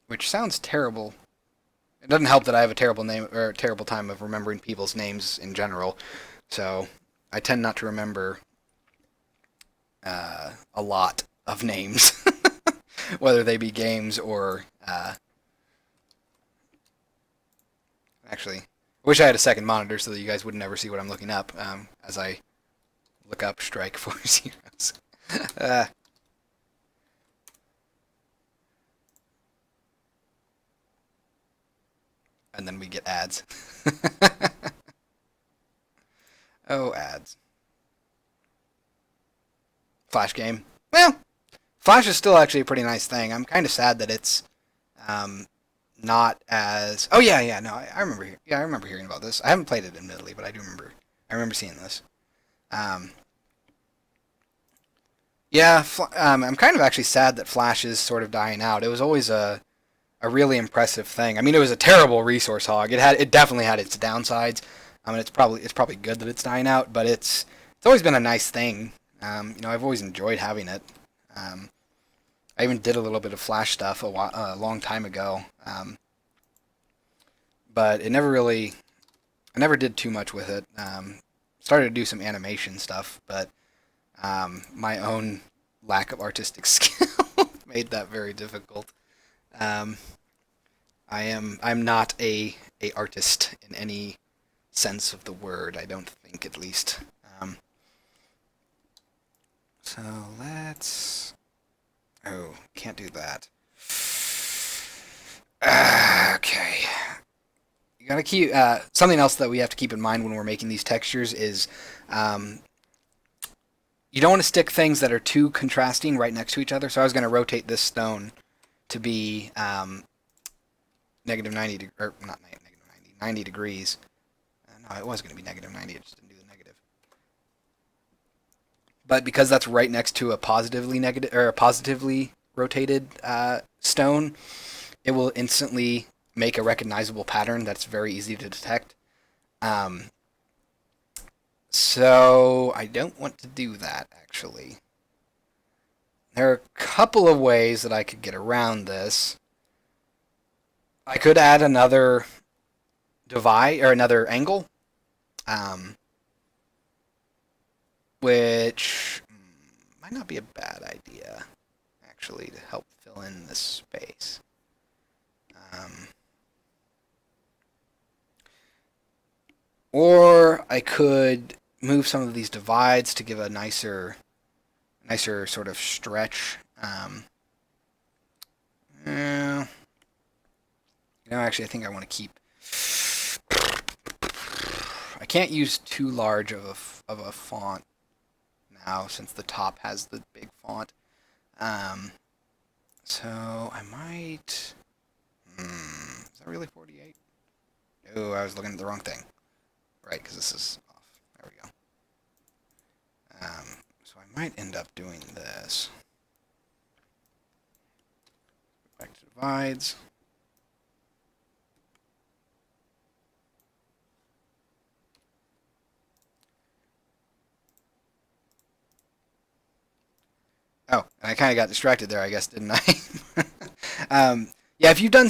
Which sounds terrible. It doesn't help that I have a terrible name or a terrible time of remembering people's names in general. So I tend not to remember a lot of names, whether they be games or. Actually, I wish I had a second monitor so that you guys would never see what I'm looking up as I look up Strike Force Heroes. And then we get ads. Oh, ads. Flash game. Well, Flash is still actually a pretty nice thing. I'm kind of sad that it's not as. Oh yeah. No, I remember. Yeah, I remember hearing about this. I haven't played it admittedly, but I do remember. I remember seeing this. Um, yeah, I'm kind of actually sad that Flash is sort of dying out. It was always a really impressive thing. I mean, it was a terrible resource hog. It definitely had its downsides. I mean, it's probably good that it's dying out, but it's always been a nice thing. I've always enjoyed having it. I even did a little bit of Flash stuff a long time ago, but it never really. I never did too much with it. Started to do some animation stuff, but my own lack of artistic skill made that very difficult. Um, I'm not a artist in any sense of the word. I don't think, at least. So let's. Oh, can't do that. Okay. You gotta keep something else that we have to keep in mind when we're making these textures is um, you don't want to stick things that are too contrasting right next to each other. So I was going to rotate this stone to be negative 90 or not negative 90 degrees. No, it was going to be negative 90. It just didn't do the negative. But because that's right next to a positively negative or a positively rotated stone, it will instantly make a recognizable pattern that's very easy to detect. So I don't want to do that, actually. There are a couple of ways that I could get around this. I could add another divide or another angle, um, which might not be a bad idea, actually, to help fill in this space. Um, or I could move some of these divides to give a nicer sort of stretch. Yeah, actually, I think I want to keep. I can't use too large of a font now since the top has the big font. Um, so I might. Is that really 48? Oh, I was looking at the wrong thing. Right, because this is off. There we go. So I might end up doing this. Back to divides. Oh, and I kind of got distracted there, I guess, didn't I? Yeah, if you've done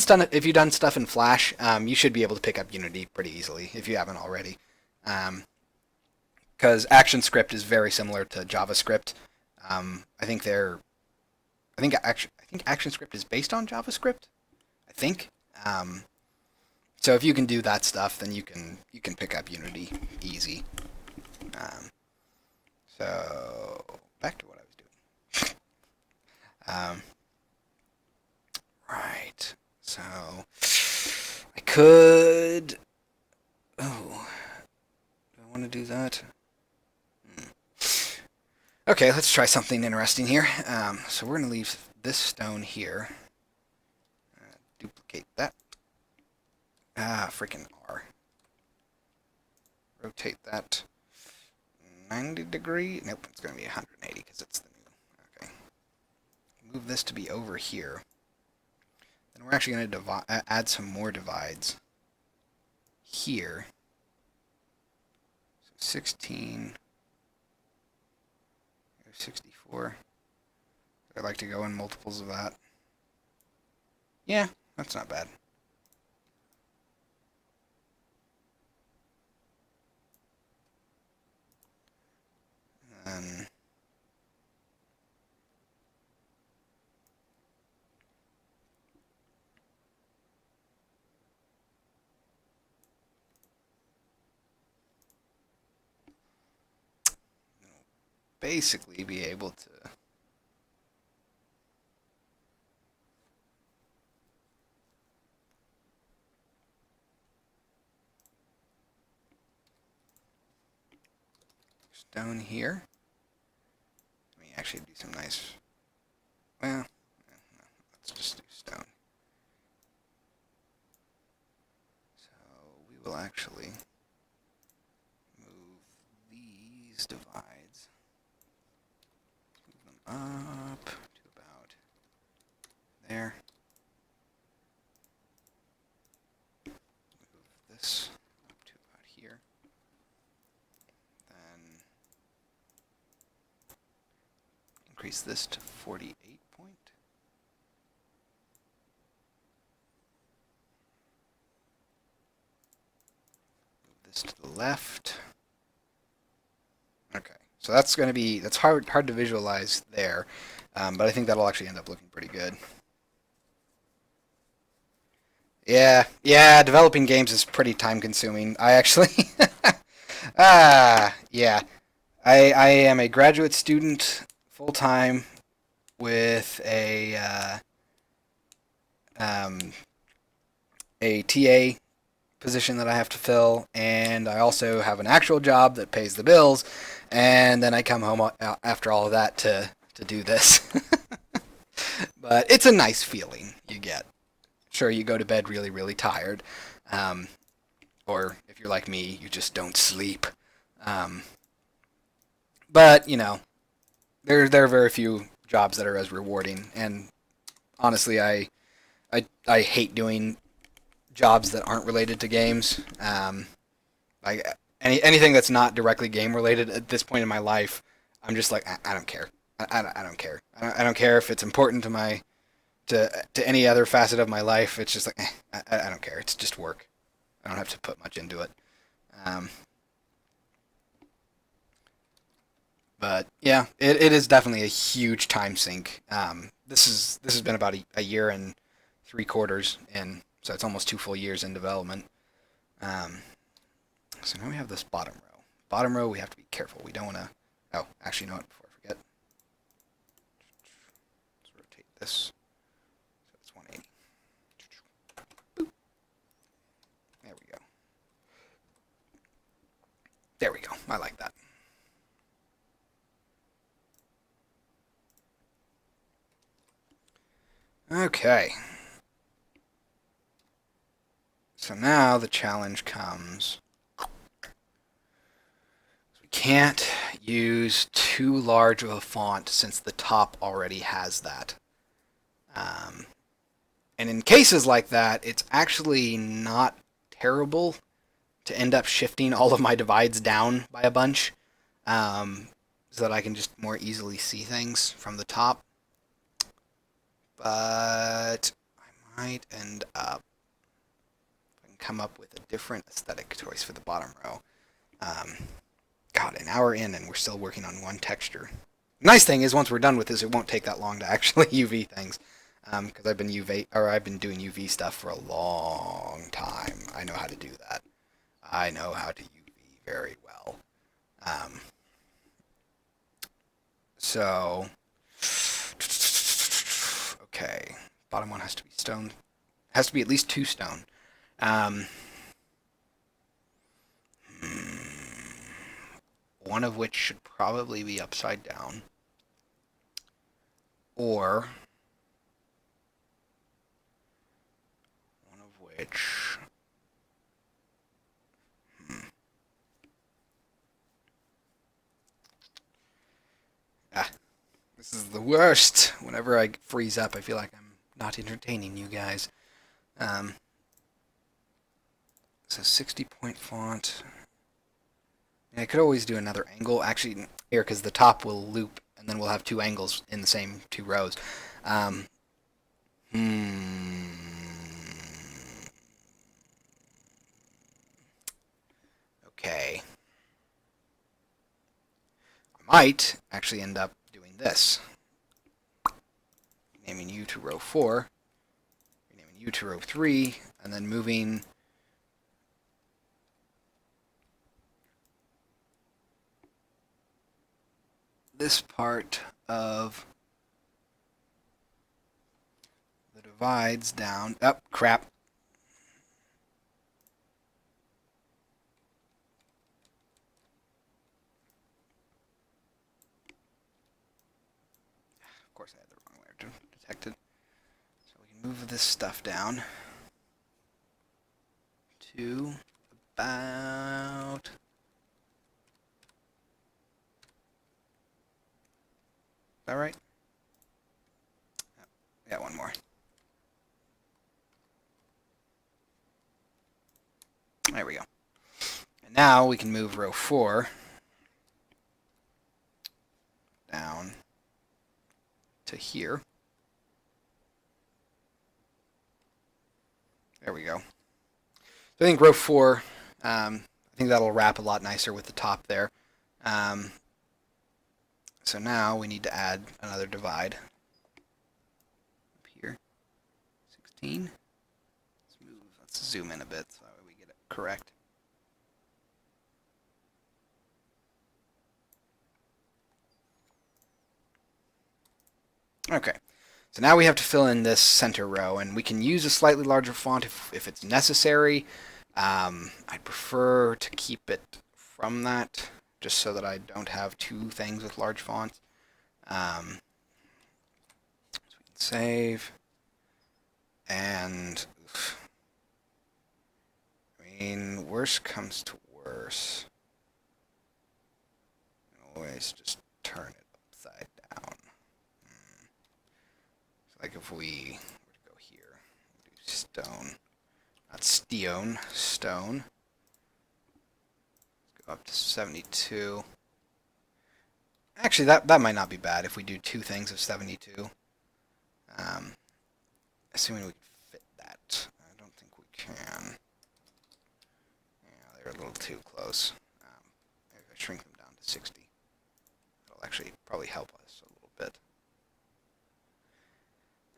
stuff in Flash, you should be able to pick up Unity pretty easily if you haven't already. Because ActionScript is very similar to JavaScript. I think ActionScript is based on JavaScript. I think. So if you can do that stuff, then you can pick up Unity easy. So back to what I was doing. Right. So I could. Oh, do I want to do that? Okay, let's try something interesting here. So we're going to leave this stone here. Duplicate that. Freaking R. Rotate that 90 degree. Nope, it's going to be 180 because it's the new. Okay. Move this to be over here. Then we're actually going to add some more divides here. So 16. 64. I'd like to go in multiples of that. Yeah, that's not bad. And basically be able to stone here. Let me actually do some nice. Well, no, let's just do stone. So we will actually move these divides, move them up to about there. Move this up to about here. Then increase this to 48 point. Move this to the left. Okay, so that's going to be, that's hard to visualize there, but I think that'll actually end up looking pretty good. Yeah, developing games is pretty time consuming. I actually, yeah, I am a graduate student full time with um, a TA position that I have to fill, and I also have an actual job that pays the bills, and then I come home after all of that to do this. But it's a nice feeling you get. Sure, you go to bed really, really tired, um, or if you're like me, you just don't sleep. Um, but there are very few jobs that are as rewarding, and honestly, I hate doing jobs that aren't related to games. Like anything that's not directly game related at this point in my life, I'm just like I don't care. I don't care. I don't care if it's important to my to any other facet of my life. It's just like I don't care. It's just work. I don't have to put much into it. Um, but yeah, it is definitely a huge time sink. This has been about a year and 3/4 in, so it's almost 2 full years in development. Um, so now we have this bottom row. Bottom row, we have to be careful. We don't want to. Oh, actually, you know what? Before I forget, let's rotate this. So it's 180. Boop. There we go. There we go. I like that. Okay. So now the challenge comes. We can't use too large of a font since the top already has that. Um, and in cases like that, it's actually not terrible to end up shifting all of my divides down by a bunch, so that I can just more easily see things from the top. But I might end up come up with a different aesthetic choice for the bottom row. God, an hour in and we're still working on one texture. Nice thing is, once we're done with this, it won't take that long to actually UV things, because I've been doing UV stuff for a long time. I know how to do that. I know how to UV very well. Um, so, okay, bottom one has to be stone. Has to be at least 2 stone. Um, one of which should probably be upside down. Or one of which... Ah, this is the worst. Whenever I freeze up, I feel like I'm not entertaining you guys. So 60-point font. I could always do another angle. Actually, here, because the top will loop, and then we'll have 2 angles in the same 2 rows. Um, hmm. Okay. I might actually end up doing this. Naming you to row 4. Renaming you to row 3. And then moving... this part of the divides down. Oh, crap. Of course, I had the wrong layer to detect it. So we can move this stuff down to about... Is that right? Yeah, one more. There we go. And now we can move row 4 down to here. There we go. So I think row 4, I think that'll wrap a lot nicer with the top there. So now we need to add another divide. Up here. 16. Let's zoom in a bit so that way we get it correct. Okay, so now we have to fill in this center row, and we can use a slightly larger font if it's necessary. I'd prefer to keep it from that, just so that I don't have 2 things with large fonts. So we can save, and I mean, worst comes to worse. Always just turn it upside down. Like if we were to go here, do stone, not stone, stone. Let's go up to 72. Actually, that might not be bad if we do 2 things of 72. Assuming we can fit that. I don't think we can. Yeah, they're a little too close. Maybe I shrink them down to 60. That'll actually probably help us a little bit.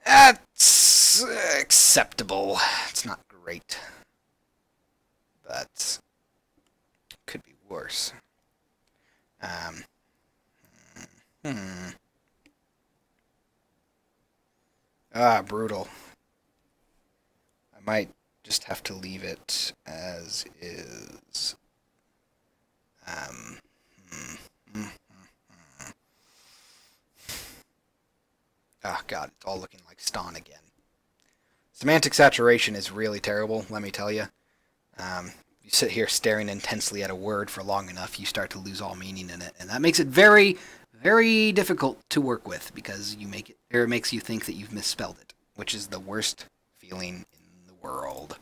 That's acceptable. It's not great. But could be worse. Brutal. I might just have to leave it as is. Oh god, it's all looking like Ston again. Semantic saturation is really terrible, let me tell you. You sit here staring intensely at a word for long enough, you start to lose all meaning in it, and that makes it very, very difficult to work with because it makes you think that you've misspelled it, which is the worst feeling in the world.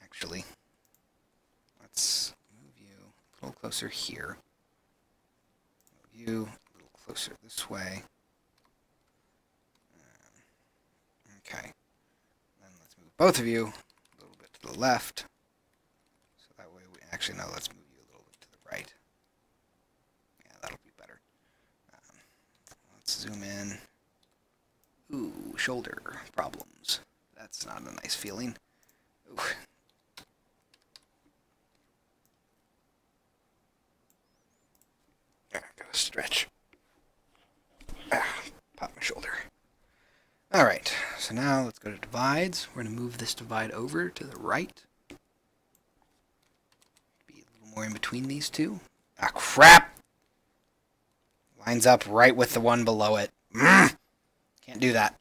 Actually, let's move you a little closer here. Move you a little closer this way. Okay. Then let's move both of you a little bit to the left. So that way let's move you a little bit to the right. Yeah, that'll be better. Let's zoom in. Ooh, shoulder problems. That's not a nice feeling. Ooh. Gotta stretch. Pop my shoulder. Alright, so now let's go to divides. We're going to move this divide over to the right. Be a little more in between these two. Ah, crap! Lines up right with the one below it. Can't do that.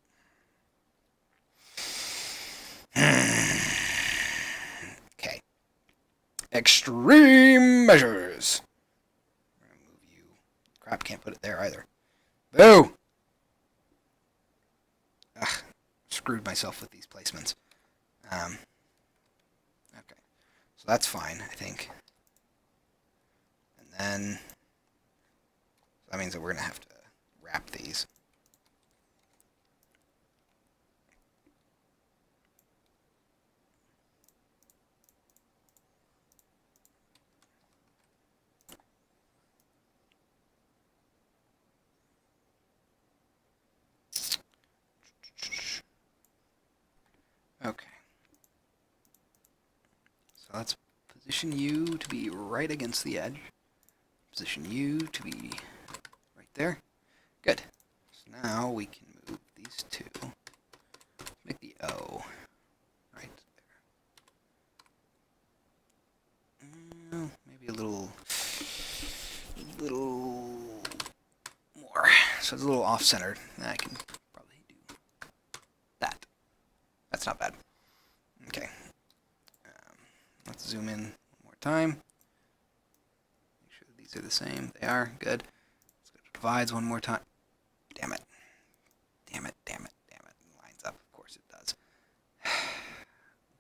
Okay. Extreme measures. We're going to move you. Crap, can't put it there either. Boo! Ugh, screwed myself with these placements. Okay. So that's fine, I think. And then that means that we're going to have to wrap these. Okay. So let's position you to be right against the edge. Position you to be right there. Good. So now we can move these two. Make the O right there. Maybe a little more. So it's a little off-centered. I can probably do that. That's not bad. Okay. Let's zoom in one more time. Make sure these are the same. They are. Good. Let's go to divides one more time. Damn it. Damn it, damn it, damn it. It lines up. Of course it does.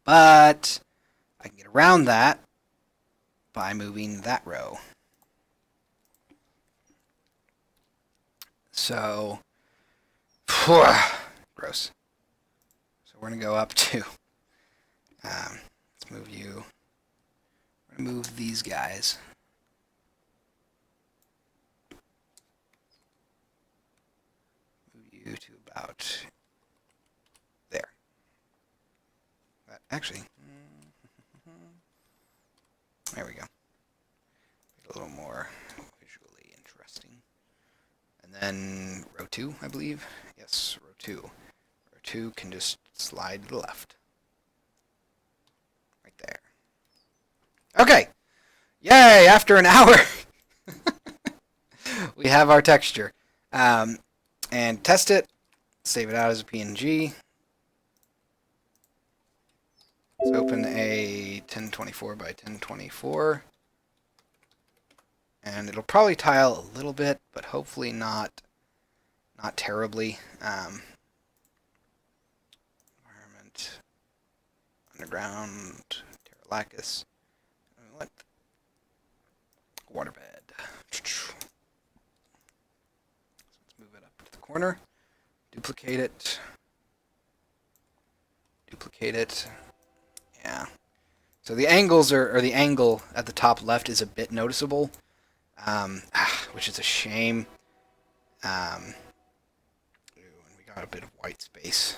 But I can get around that by moving that row. So, gross. So we're going to go up to, let's move you, we're going to move these guys. Move you to about there. But actually, there we go. A little more visually interesting. And then row 2, I believe. Yes, row 2. Row 2 can just slide to the left. Right there. Okay! Yay! After an hour, we have our texture. And test it. Save it out as a PNG. Let's open a 1024 by 1024. And it'll probably tile a little bit, but hopefully not terribly. Environment, underground, tear lacus. What? Waterbed. Let's move it up to the corner. Duplicate it. Duplicate it. Yeah. So the angles or the angle at the top left is a bit noticeable, which is a shame. And we got a bit of white space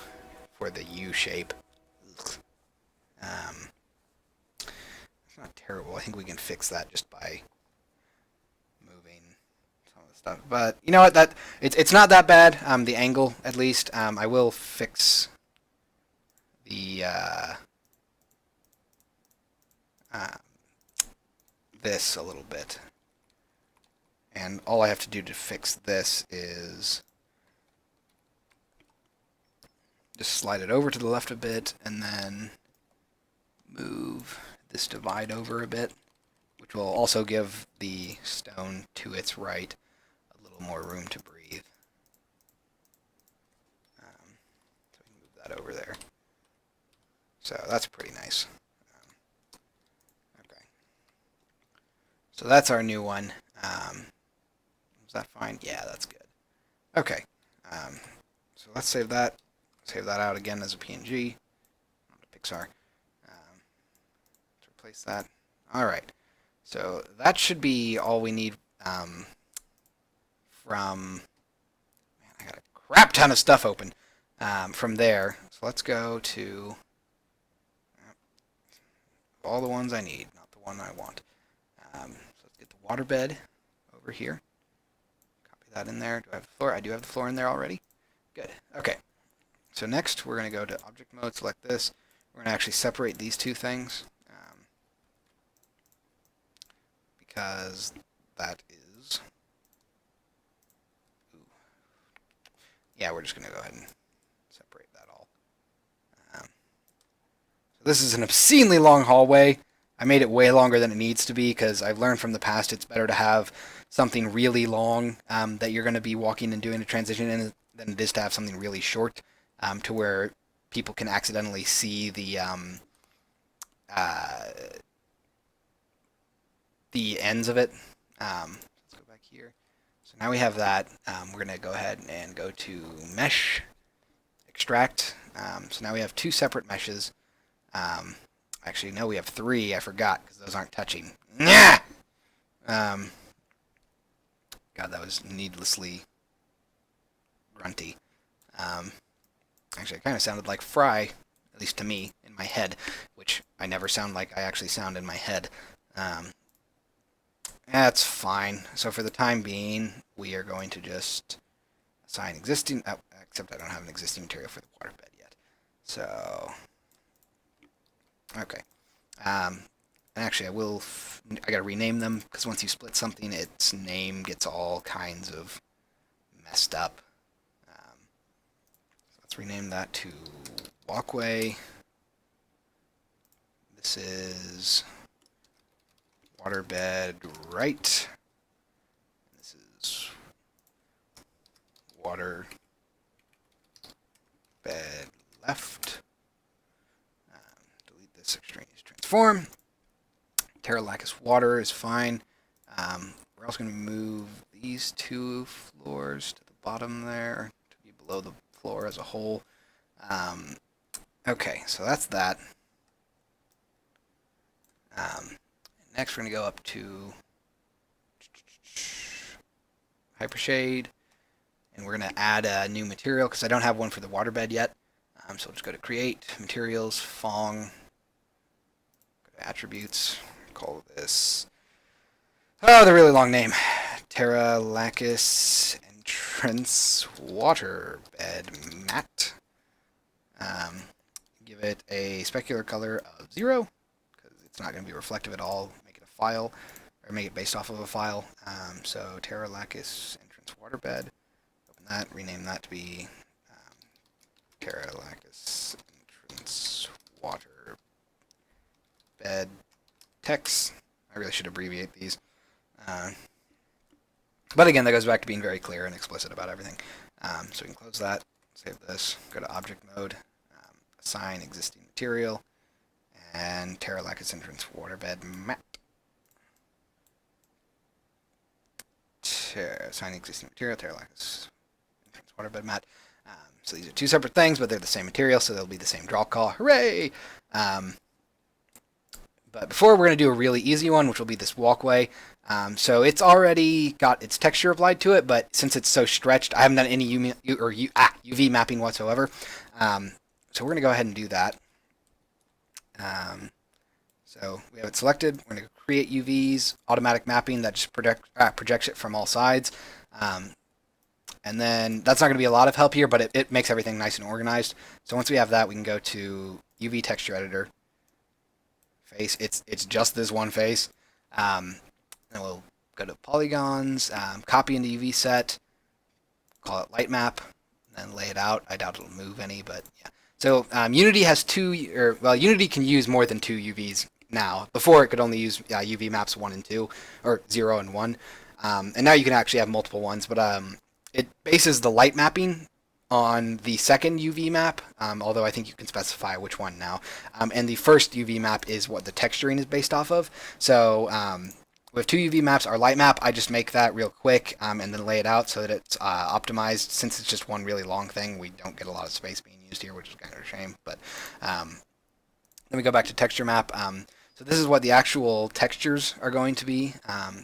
for the U shape. It's not terrible. I think we can fix that just by moving some of the stuff. But you know what? It's not that bad. The angle, at least. I will fix the this a little bit. And all I have to do to fix this is just slide it over to the left a bit and then move this divide over a bit, which will also give the stone to its right a little more room to breathe. So we can move that over there. So that's pretty nice. Okay. So that's our new one. Was that fine? Yeah, that's good. Okay. So let's save that. Save that out again as a PNG. Not a Pixar. Let's replace that. All right. So that should be all we need from. Man, I got a crap ton of stuff open from there. So let's go to all the ones I need, not the one I want. So let's get the waterbed over here. Copy that in there. Do I have the floor? I do have the floor in there already. Good. Okay. So next, we're going to go to object mode, select this. We're going to actually separate these two things because that is... Ooh. Yeah, we're just going to go ahead and separate that all. So this is an obscenely long hallway. I made it way longer than it needs to be because I've learned from the past it's better to have something really long that you're going to be walking and doing a transition in than it is to have something really short. To where people can accidentally see the ends of it. Let's go back here. So now we have that. We're going to go ahead and go to Mesh, Extract. So now we have two separate meshes. Actually, no, we have three. I forgot because those aren't touching. God, that was needlessly grunty. Actually, it kind of sounded like Fry, at least to me, in my head, which I never sound like I actually sound in my head. That's fine. So for the time being, we are going to just assign existing, except I don't have an existing material for the waterbed yet. So, okay. And actually, I got to rename them, because once you split something, its name gets all kinds of messed up. Let's rename that to walkway. This is waterbed right. This is waterbed left. Delete this extraneous transform. Terra Lacus water is fine. We're also going to move these two floors to the bottom there to be below the floor as a whole. Okay, so that's that. Next, we're going to go up to Hypershade, and we're going to add a new material because I don't have one for the waterbed yet. So we'll just go to Create, Materials, Fong, go to Attributes, call this, oh, the really long name, Terra Lacus Entrance Waterbed Matte. Give it a specular color of 0, because it's not going to be reflective at all. Make it a file, or make it based off of a file. So Terra Lacus Entrance Waterbed. Open that, rename that to be Terra Lacus Entrance Waterbed Text. I really should abbreviate these. But again, that goes back to being very clear and explicit about everything. So we can close that, save this, go to object mode, assign existing material, and Terra Lacus Entrance Waterbed Mat. Assigning existing material, Terra Lacus Entrance Waterbed Mat. So these are two separate things, but they're the same material, so they'll be the same draw call. Hooray! But before, we're going to do a really easy one, which will be this walkway. So it's already got its texture applied to it, but since it's so stretched, I haven't done any UV mapping whatsoever. So we're going to go ahead and do that. So we have it selected. We're going to create UVs, automatic mapping that just projects it from all sides. And then that's not going to be a lot of help here, but it makes everything nice and organized. So once we have that, we can go to UV texture editor. Face. It's just this one face. And we'll go to polygons, copy into UV set, call it light map, and then lay it out. I doubt it'll move any, but yeah. So Unity has Unity can use more than 2 UVs now. Before it could only use UV maps 1 and 2, or 0 and 1. And now you can actually have multiple ones, but it bases the light mapping on the second UV map, although I think you can specify which one now. And the first UV map is what the texturing is based off of. So with 2 UV maps, our light map, I just make that real quick and then lay it out so that it's optimized. Since it's just one really long thing, we don't get a lot of space being used here, which is kind of a shame. But then we go back to texture map. So this is what the actual textures are going to be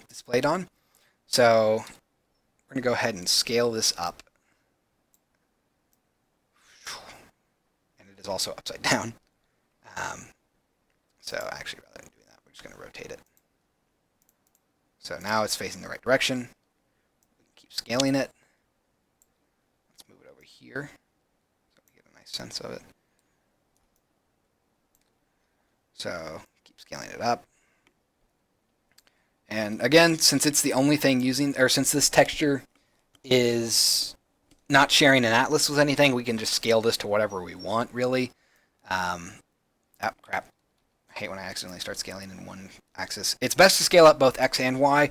displayed on. So we're going to go ahead and scale this up. And it is also upside down. So actually, rather than doing that, we're just going to rotate it. So now it's facing the right direction. We can keep scaling it. Let's move it over here so we get a nice sense of it. So keep scaling it up. And again, since it's the only thing using, or since this texture is not sharing an atlas with anything, we can just scale this to whatever we want, really. Oh, crap. I hate when I accidentally start scaling in one axis. It's best to scale up both X and Y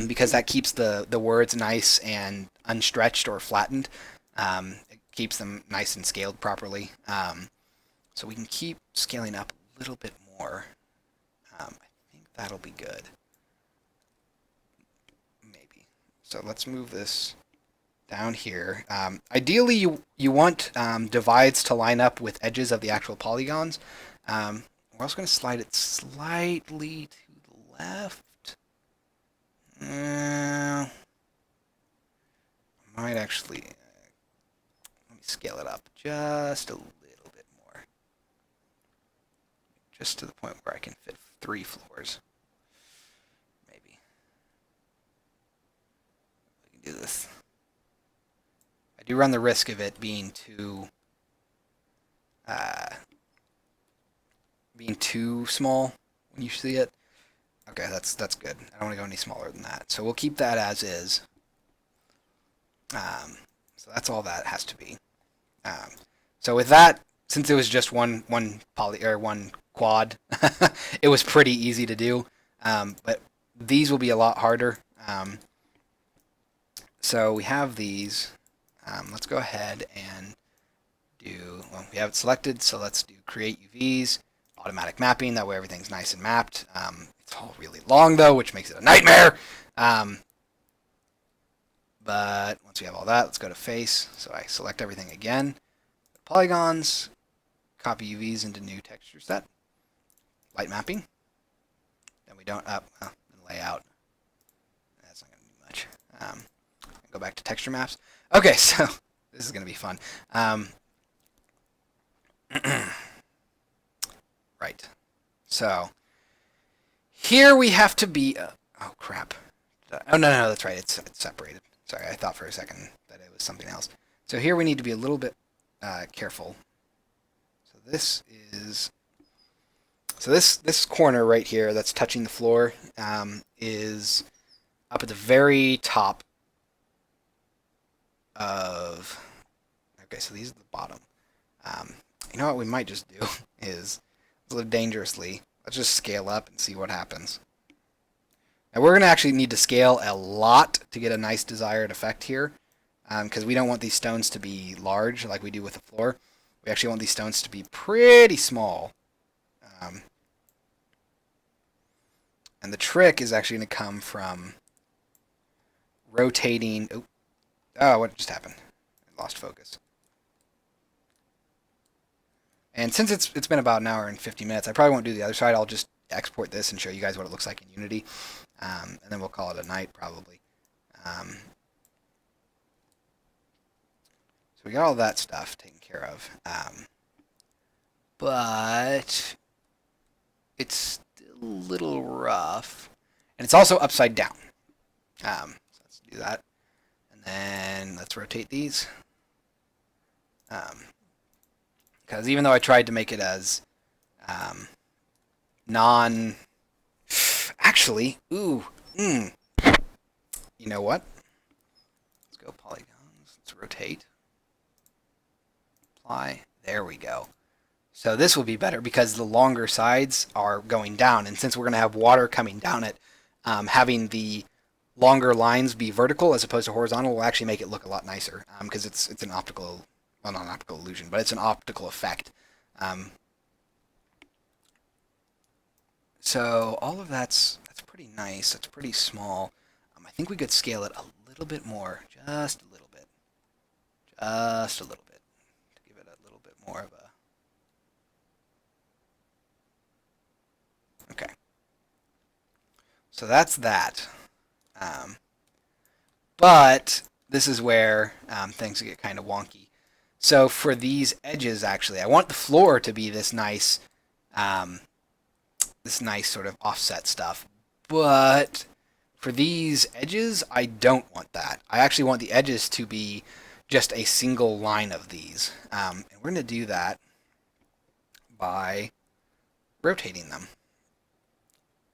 because that keeps the words nice and unstretched or flattened. It keeps them nice and scaled properly. So we can keep scaling up a little bit more. I think that'll be good. Maybe. So let's move this down here. Ideally, you want divides to line up with edges of the actual polygons. We're also going to slide it slightly to the left. I might actually let me scale it up just a little bit more, just to the point where I can fit 3 floors. Maybe we can do this. I do run the risk of it being too small when you see it. Okay, that's good. I don't want to go any smaller than that. So we'll keep that as is. So that's all that has to be. So with that, since it was just one quad, it was pretty easy to do. But these will be a lot harder. So we have these. Let's go ahead and do. Well, we have it selected, so let's do create UVs. Automatic mapping, that way everything's nice and mapped. It's all really long though, which makes it a nightmare. But once we have all that, let's go to face. So I select everything again. Polygons, copy UVs into new texture set. Light mapping. Then we don't and layout. That's not going to do much. Go back to texture maps. Okay, so this is going to be fun. Right. So here we have to be. Oh crap! Oh no, that's right. It's separated. Sorry, I thought for a second that it was something else. So here we need to be a little bit careful. So this is. So this corner right here that's touching the floor is up at the very top of. Okay, so these are the bottom. You know what we might just do is. Live dangerously. Let's just scale up and see what happens. Now we're going to actually need to scale a lot to get a nice desired effect here, because we don't want these stones to be large like we do with the floor. We actually want these stones to be pretty small. And the trick is actually going to come from rotating. Oh, what just happened? I lost focus. And since it's been about an hour and 50 minutes, I probably won't do the other side. I'll just export this and show you guys what it looks like in Unity. And then we'll call it a night, probably. So we got all that stuff taken care of. But it's still a little rough. And it's also upside down. So let's do that. And then let's rotate these. Because even though I tried to make it as non... Actually, you know what? Let's go polygons. Let's rotate. Apply. There we go. So this will be better because the longer sides are going down. And since we're going to have water coming down it, having the longer lines be vertical as opposed to horizontal will actually make it look a lot nicer. Because it's an optical... Well, not an optical illusion, but it's an optical effect. So all of that's pretty nice. That's pretty small. I think we could scale it a little bit more, just a little bit, to give it a little bit more of a. Okay. So that's that. But this is where things get kind of wonky. So for these edges, actually, I want the floor to be this nice sort of offset stuff. But for these edges, I don't want that. I actually want the edges to be just a single line of these. And we're going to do that by rotating them.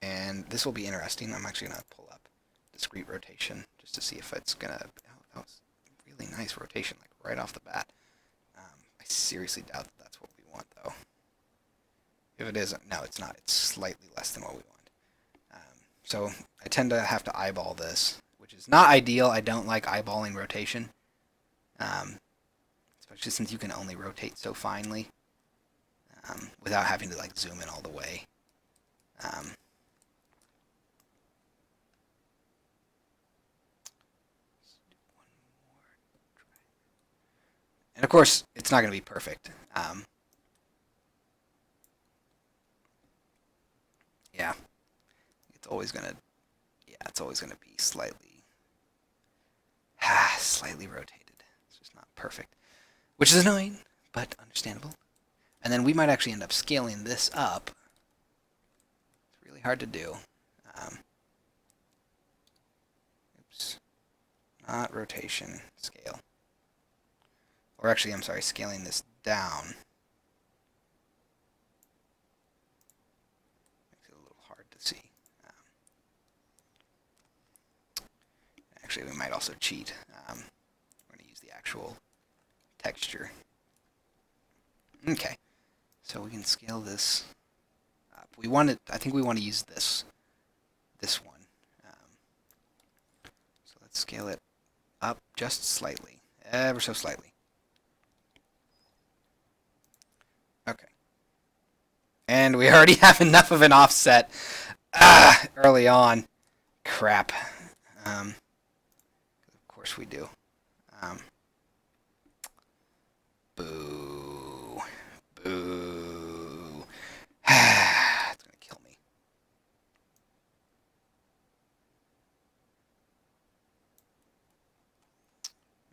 And this will be interesting. I'm actually going to pull up discrete rotation just to see if it's going to... Oh, that was really nice rotation, like right off the bat. I seriously doubt that that's what we want, though. If it isn't, no, it's not. It's slightly less than what we want. So I tend to have to eyeball this, which is not ideal. I don't like eyeballing rotation, especially since you can only rotate so finely without having to like zoom in all the way. And of course, it's not going to be perfect. Yeah, it's always going to. Yeah, it's always going to be slightly rotated. It's just not perfect, which is annoying, but understandable. And then we might actually end up scaling this up. It's really hard to do. Oops, not rotation, scale. Or actually, I'm sorry, scaling this down. Makes it a little hard to see. Actually, we might also cheat. We're going to use the actual texture. Okay, so we can scale this up. I think we want to use this one. So let's scale it up just slightly, ever so slightly. Okay. And we already have enough of an offset early on. Crap. Of course we do. Boo. Boo. It's going to kill me.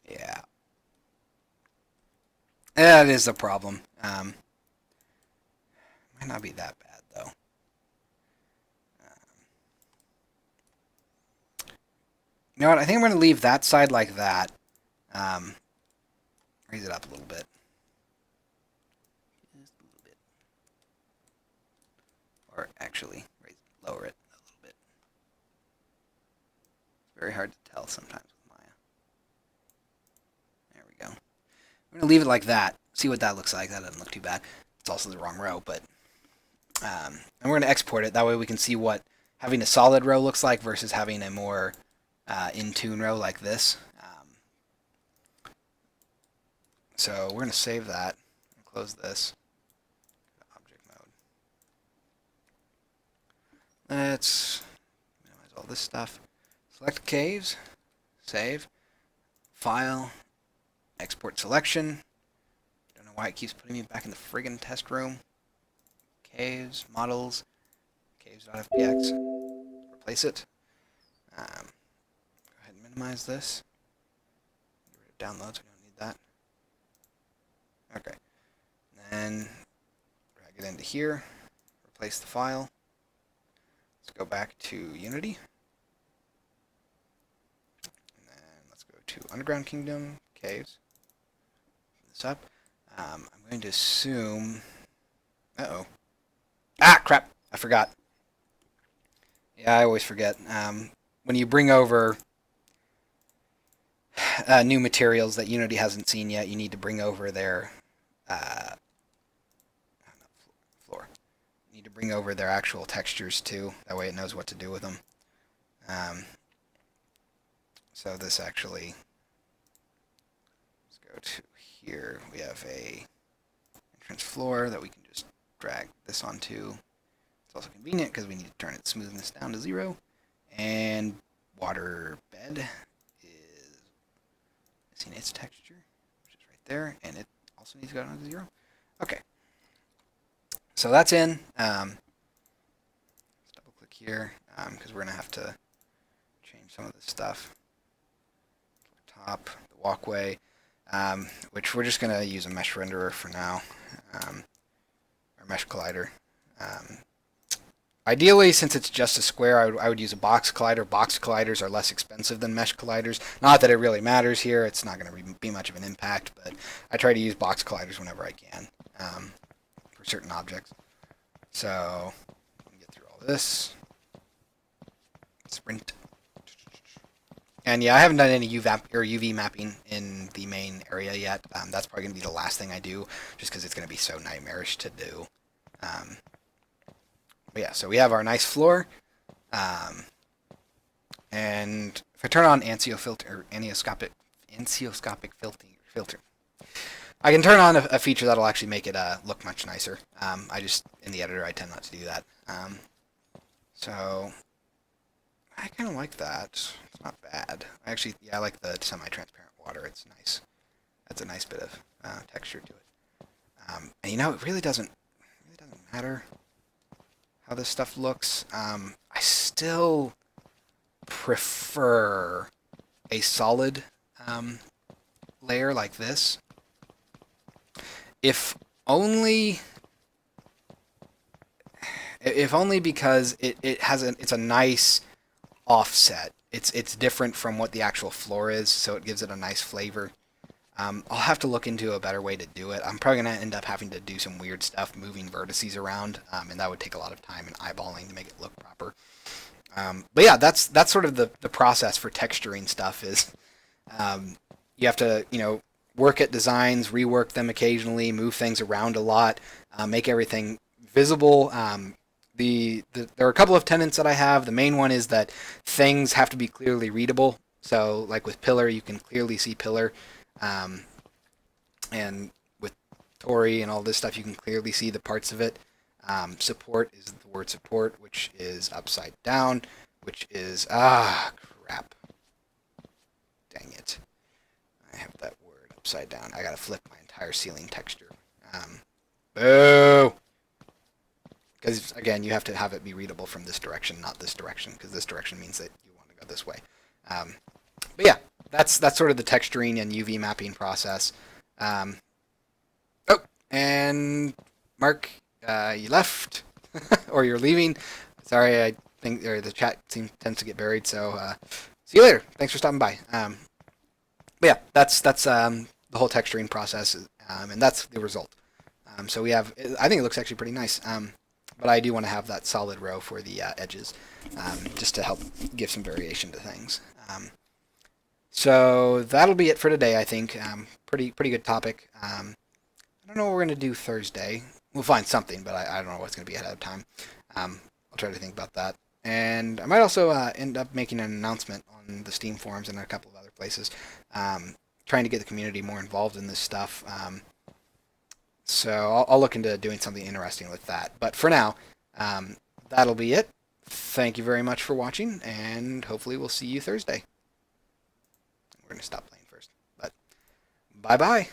Yeah. That is a problem. Might not be that bad, though. You know what? I think I'm going to leave that side like that. Raise it up a little bit. Just a little bit. Or actually, lower it a little bit. It's very hard to tell sometimes with Maya. There we go. I'm going to leave it like that. See what that looks like. That doesn't look too bad. It's also the wrong row, but... and we're going to export it. That way we can see what having a solid row looks like versus having a more in-tune row like this. So we're going to save that and close this. Object mode. Let's this stuff. Select caves, save, file, export selection. Don't know why it keeps putting me back in the friggin' test room. Caves, models, caves.fpx. Replace it. Go ahead and minimize this. Get rid of downloads, we don't need that. Okay. Then drag it into here. Replace the file. Let's go back to Unity. And then let's go to Underground Kingdom, Caves. Open this up. I'm going to assume... Uh-oh. Ah, crap! I forgot. Yeah, I always forget. When you bring over new materials that Unity hasn't seen yet, you need to bring over their floor. You need to bring over their actual textures too. That way it knows what to do with them. So this actually, let's go to here. We have a entrance floor that we can just drag this onto. It's also convenient because we need to turn its smoothness down to 0. And water bed is missing its texture, which is right there, and it also needs to go down to 0. Okay. So that's in. Let's double click here because we're going to have to change some of this stuff. Top, the walkway, which we're just going to use a mesh renderer for now, or mesh collider. Ideally, since it's just a square, I would use a box collider. Box colliders are less expensive than mesh colliders. Not that it really matters here. It's not going to be much of an impact, but I try to use box colliders whenever I can for certain objects. So, get through all this. Sprint. And yeah, I haven't done any UV mapping in the main area yet. That's probably going to be the last thing I do, just because it's going to be so nightmarish to do. But yeah, so we have our nice floor. And if I turn on anioscopic filter, I can turn on a feature that'll actually make it look much nicer. In the editor, I tend not to do that. So I kind of like that. It's not bad. I like the semi-transparent water. It's nice. That's a nice bit of texture to it. And it really doesn't matter how this stuff looks. I still prefer a solid layer like this. If only because it's a nice offset. It's different from what the actual floor is, so it gives it a nice flavor. I'll have to look into a better way to do it. I'm probably going to end up having to do some weird stuff, moving vertices around, and that would take a lot of time and eyeballing to make it look proper. But yeah, that's sort of the process for texturing stuff is you have to, work at designs, rework them occasionally, move things around a lot, make everything visible. There are a couple of tenets that I have. The main one is that things have to be clearly readable. So like with Pillar, you can clearly see Pillar. And with Tori and all this stuff, you can clearly see the parts of it. Support is the word support, which is upside down, which is, crap. Dang it. I have that word upside down. I gotta flip my entire ceiling texture. Boo! Because, again, you have to have it be readable from this direction, not this direction, because this direction means that you want to go this way. But yeah, that's sort of the texturing and UV mapping process. And Mark, you left, or you're leaving. Sorry, I think the chat tends to get buried, so see you later. Thanks for stopping by. But yeah, that's the whole texturing process, and that's the result. So we have, I think it looks actually pretty nice. But I do want to have that solid row for the edges, just to help give some variation to things. So that'll be it for today, I think. Pretty good topic. I don't know what we're going to do Thursday. We'll find something, but I don't know what's going to be ahead of time. I'll try to think about that. And I might also end up making an announcement on the Steam forums and a couple of other places, trying to get the community more involved in this stuff. So I'll look into doing something interesting with that. But for now, that'll be it. thank you very much for watching, and hopefully we'll see you Thursday. We're going to stop playing first. But bye-bye.